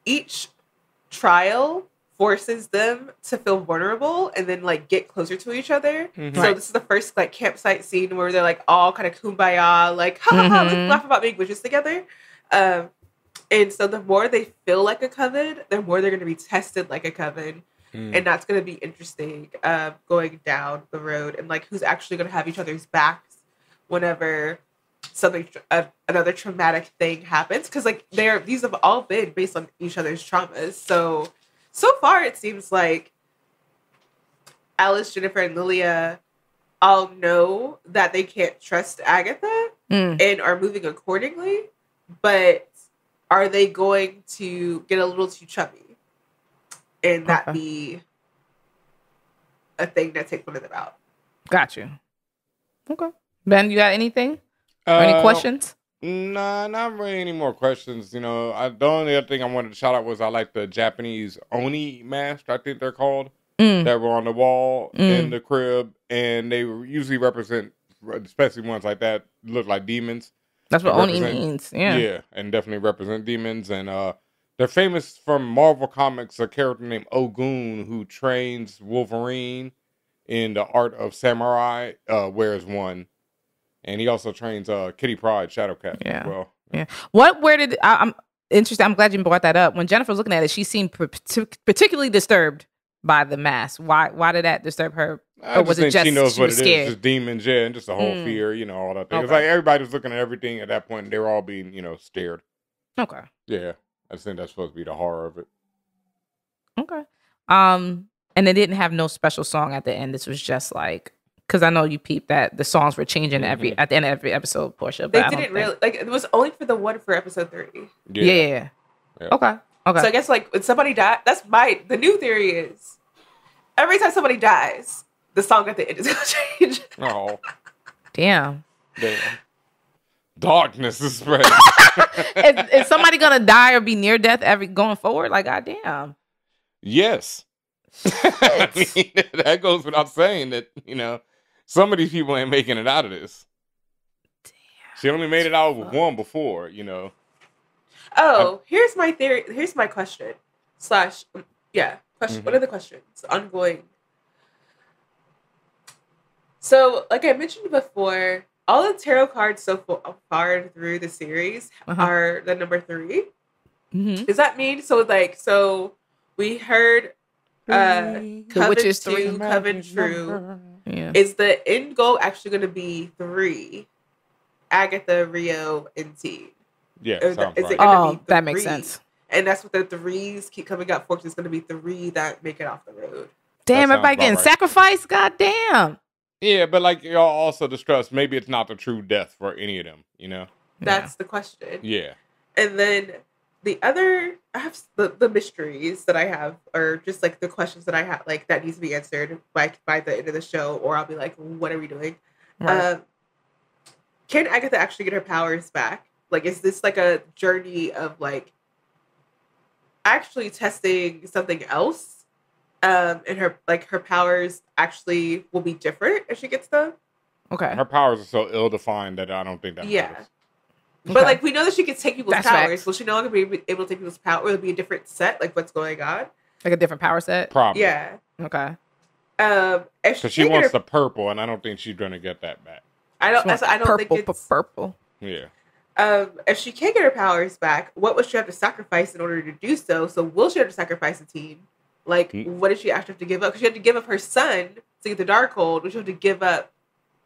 each trial forces them to feel vulnerable and then get closer to each other. So this is the first campsite scene where they're all kind of kumbaya, ha ha ha, let's laugh about being witches together. And so the more they feel like a coven, the more they're going to be tested like a coven. And that's going to be interesting going down the road and who's actually going to have each other's backs whenever something another traumatic thing happens, because these have all been based on each other's traumas. So far it seems like Alice, Jennifer, and Lilia all know that they can't trust Agatha and are moving accordingly, but are they going to get a little too chubby and that be a thing that takes one of them out? Got you. Okay. Ben, you got anything? Or any questions? Nah, not really any more questions. The only other thing I wanted to shout out was I like the Japanese Oni masks, I think they're called, that were on the wall in the crib. And they usually represent, especially ones like that, look like demons. That's what Oni means. Yeah. Yeah, and definitely represent demons. And they're famous from Marvel Comics, a character named Ogun who trains Wolverine in the art of samurai, wears one. And he also trains Kitty Pryde, Shadowcat as well. Yeah. I'm interested. I'm glad you brought that up. When Jennifer was looking at it, she seemed particularly disturbed by the mask. Why did that disturb her? Or was it just she knows what it is? Just demons, and just the whole fear, all that thing. Okay. It's like everybody was looking at everything at that point, and they were all being, scared. Okay. Yeah, I just think that's supposed to be the horror of it. Okay. And they didn't have no special song at the end. This was just because I know you peeped that the songs were changing at the end of every episode, Portia. They didn't really it was only for the one for episode 30. Yeah. Okay. So I guess when somebody died, the new theory is every time somebody dies, the song at the end is gonna change. Oh. Damn. Darkness is spreading. Is somebody gonna die or be near death going forward? Goddamn. Yes. I mean, that goes without saying that, some of these people ain't making it out of this. Damn. She only made it out with one before, Oh, here's my theory. Here's my question. Question. What are the questions? Ongoing. So, like I mentioned before, all the tarot cards so far through the series are the number 3. Does that mean so we heard Coven 2, Coven True. Yeah. Is the end goal actually going to be 3? Agatha, Rio, and Teen. Yeah, is it right. going to be that makes sense. And that's what the 3s keep coming up for. It's going to be 3 that make it off the road. Damn, everybody getting sacrificed? God damn. Yeah, but y'all also discussed, maybe it's not the true death for any of them, That's the question. Yeah. And then the other, I have the mysteries that I have, or just the questions that I have, that needs to be answered by the end of the show, or I'll be like, what are we doing? Right. Can Agatha actually get her powers back? Is this a journey of actually testing something else? And her her powers actually will be different as she gets them. Okay. Her powers are so ill-defined that I don't think that matters. But we know that she can take people's powers. Facts. Will she no longer be able to take people's power? Will it be a different set? What's going on? A different power set? Probably. Yeah. Okay. Because she wants the purple, and I don't think she's gonna get that back. I don't think it's purple. Yeah. If she can't get her powers back, what would she have to sacrifice in order to do so? So will she have to sacrifice a team? What does she actually have to give up? Because she had to give up her son to get the Darkhold, which she had to give up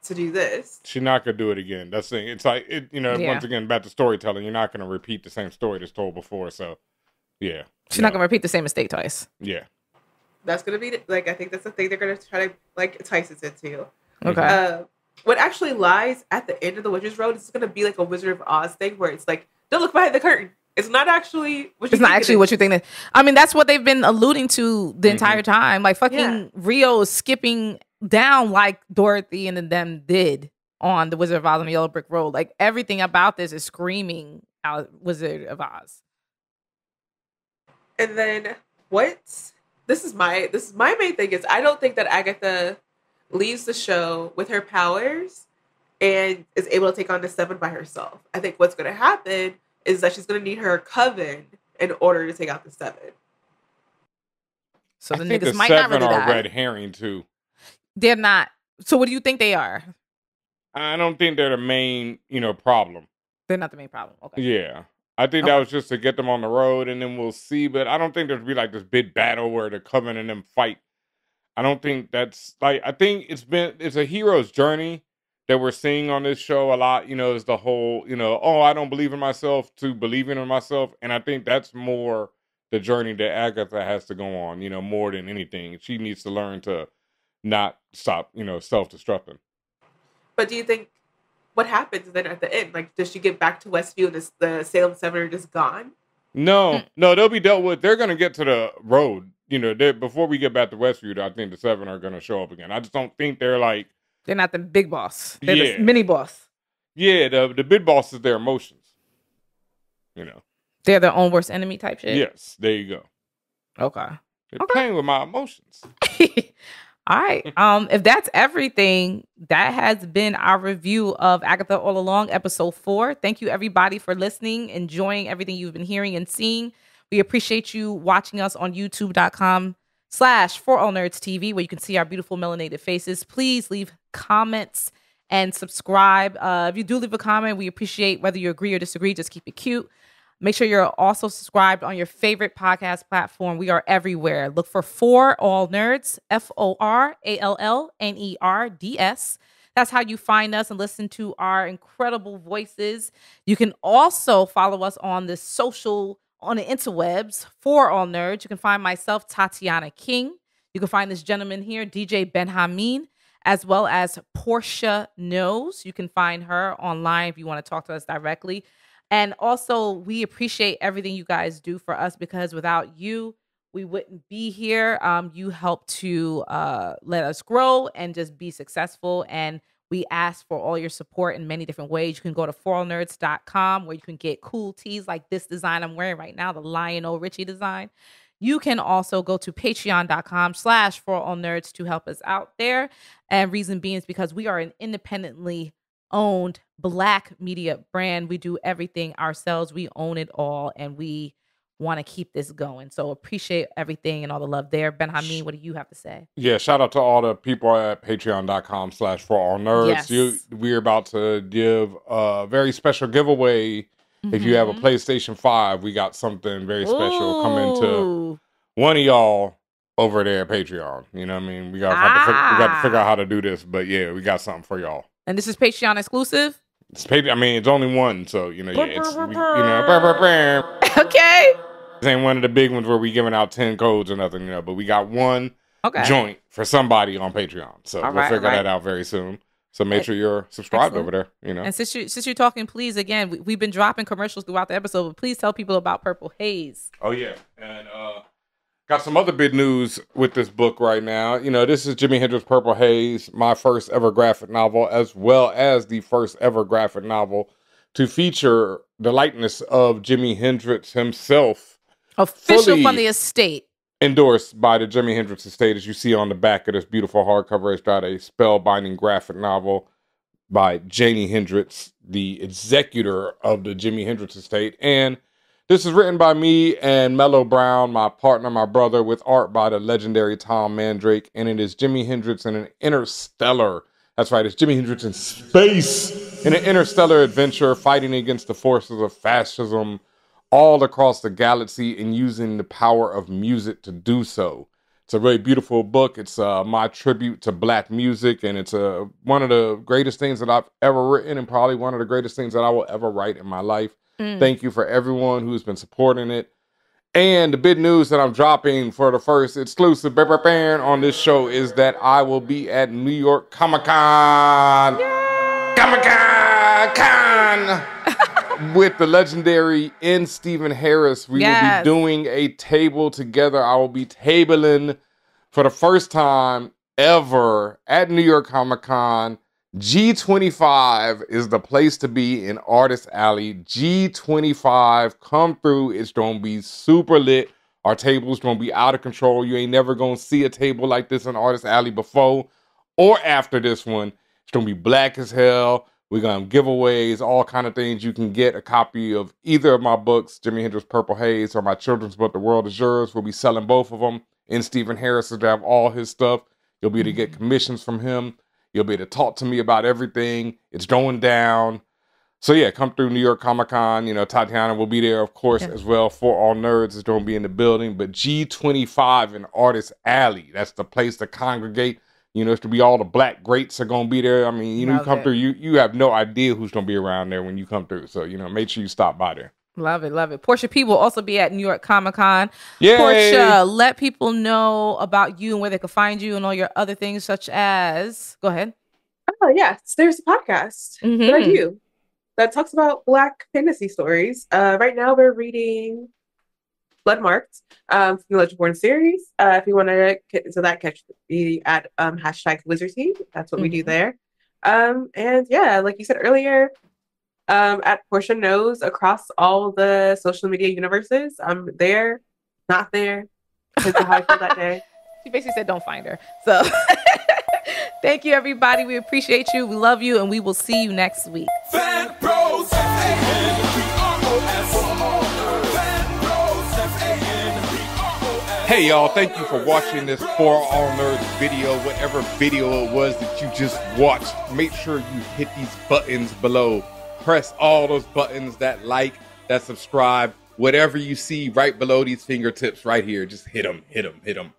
to do this. She's not gonna do it again. That's the thing. It's like once again, back to storytelling. You're not gonna repeat the same story that's told before. So, yeah, she's not gonna repeat the same mistake twice. Yeah, that's gonna be like I think that's the thing they're gonna try to like entice us into. Okay. What actually lies at the end of the Witch's Road is gonna be like a Wizard of Oz thing where it's like, don't look behind the curtain. It's not actually what you think. It's not actually what you think. I mean, that's what they've been alluding to the entire time. Like fucking Rio is skipping down like Dorothy and them did on the Wizard of Oz on the Yellow Brick Road. Like everything about this is screaming out Wizard of Oz. And then this is my main thing is I don't think that Agatha leaves the show with her powers and is able to take on the Seven by herself. I think what's going to happen is that she's going to need her coven in order to take out the Seven. So the niggas might not really die. Seven are red herring too. They're not. So what do you think they are? I don't think they're the main, problem. They're not the main problem. Okay. Yeah. I think that was just to get them on the road and then we'll see. But I don't think there'll be like this big battle where the coven and them fight. I don't think that's like, I think it's a hero's journey that we're seeing on this show a lot, is the whole, I don't believe in myself to believing in myself. And I think that's more the journey that Agatha has to go on, more than anything. She needs to learn to not stop, self-destructing. But do you think, what happens then at the end? Like, does she get back to Westview and the Salem Seven are just gone? No, they'll be dealt with. They're going to get to the road. Before we get back to Westview, I think the Seven are going to show up again. I just don't think they're like... They're not the big boss. They're the mini boss. Yeah, the big boss is their emotions. They're their own worst enemy type shit? Yes, there you go. Okay. They're playing with my emotions. All right. If that's everything, that has been our review of Agatha All Along, episode 4. Thank you, everybody, for listening, enjoying everything you've been hearing and seeing. We appreciate you watching us on youtube.com/ForAllNerdsTV, where you can see our beautiful melanated faces. Please leave comments and subscribe. If you do leave a comment, we appreciate whether you agree or disagree. Just keep it cute. Make sure you're also subscribed on your favorite podcast platform. We are everywhere. Look for All Nerds, FORALLNERDS. That's how you find us and listen to our incredible voices. You can also follow us on the interwebs, For All Nerds. You can find myself, Tatiana King. You can find this gentleman here, DJ Benjamin, as well as Portia Knows. You can find her online if you want to talk to us directly. And also, we appreciate everything you guys do for us because without you, we wouldn't be here. You help to let us grow and just be successful. And we ask for all your support in many different ways. You can go to forallnerds.com where you can get cool tees like this design I'm wearing right now, the Lionel Richie design. You can also go to patreon.com/forallnerds to help us out there. And reason being is because we are an independently owned Black media brand. We do everything ourselves. We own it all, and we want to keep this going. So appreciate everything and all the love there. Benjamin, what do you have to say? Yeah, shout out to all the people at patreon.com/forallnerds. Yes. We're about to give a very special giveaway. If you have a PlayStation 5, we got something very special coming to one of y'all over there at Patreon. You know what I mean? We got to figure out how to do this, but yeah, we got something for y'all. And this is Patreon exclusive? It's only one, so it's okay. This ain't one of the big ones where we giving out 10 codes or nothing, but we got one joint for somebody on Patreon. So we'll figure that out very soon. So make sure you're subscribed over there. And since you're talking, please, again, we've been dropping commercials throughout the episode, but please tell people about Purple Haze. Oh yeah, and got some other big news with this book right now. This is Jimi Hendrix Purple Haze, my first ever graphic novel, as well as the first ever graphic novel to feature the likeness of Jimi Hendrix himself. Official from the estate. Endorsed by the Jimi Hendrix estate, as you see on the back of this beautiful hardcover. It's got a spellbinding graphic novel by Jimi Hendrix, the executor of the Jimi Hendrix estate. And this is written by me and Mello Brown, my partner, my brother, with art by the legendary Tom Mandrake. And it is Jimi Hendrix in an interstellar, that's right, it's Jimi Hendrix in space, in an interstellar adventure, fighting against the forces of fascism all across the galaxy and using the power of music to do so. It's a really beautiful book. It's my tribute to Black music, and it's one of the greatest things that I've ever written, and probably one of the greatest things that I will ever write in my life. Thank you for everyone who's been supporting it. And the big news that I'm dropping for the first exclusive on this show is that I will be at New York Comic-Con. Comic-Con! With the legendary N. Stephen Harris. We will be doing a table together. I will be tabling for the first time ever at New York Comic-Con. G25 is the place to be in Artist Alley. G25, come through. It's going to be super lit. Our table's going to be out of control. You ain't never going to see a table like this in Artist Alley before or after this one. It's going to be black as hell. We're going to have giveaways, all kind of things. You can get a copy of either of my books, Jimi Hendrix Purple Haze or my children's book, The World Is Yours. We'll be selling both of them. And Stephen Harris will have all his stuff. You'll be able to get commissions from him. You'll be able to talk to me about everything. It's going down. So yeah, come through New York Comic-Con. You know, Tatiana will be there, of course, as well. For All Nerds is going to be in the building. But G25 in Artist Alley, that's the place to congregate. You know, it's to be all the black greats are going to be there. I mean, you know, you come through, you have no idea who's going to be around there when you come through. So, you know, make sure you stop by there. Love it, love it. Portia P will also be at New York Comic-Con. Yay! Portia, let people know about you and where they can find you and all your other things, such as... Go ahead. Oh, yes. There's a podcast that I do that talks about Black fantasy stories. Right now, we're reading Bloodmarked from the Legendborn series. If you want to get into that, catch me at #WizardTeam. That's what we do there. And yeah, like you said earlier, at Portia Knows across all the social media universes. I'm there, not there. Because of how I feel that day. She basically said don't find her. So thank you, everybody. We appreciate you. We love you. And we will see you next week. Fan Bros, Hey y'all, thank you for watching this For All Nerds video, whatever video it was that you just watched. Make sure you hit these buttons below. Press all those buttons, that like, that subscribe, whatever you see right below these fingertips right here. Just hit them, hit them, hit them.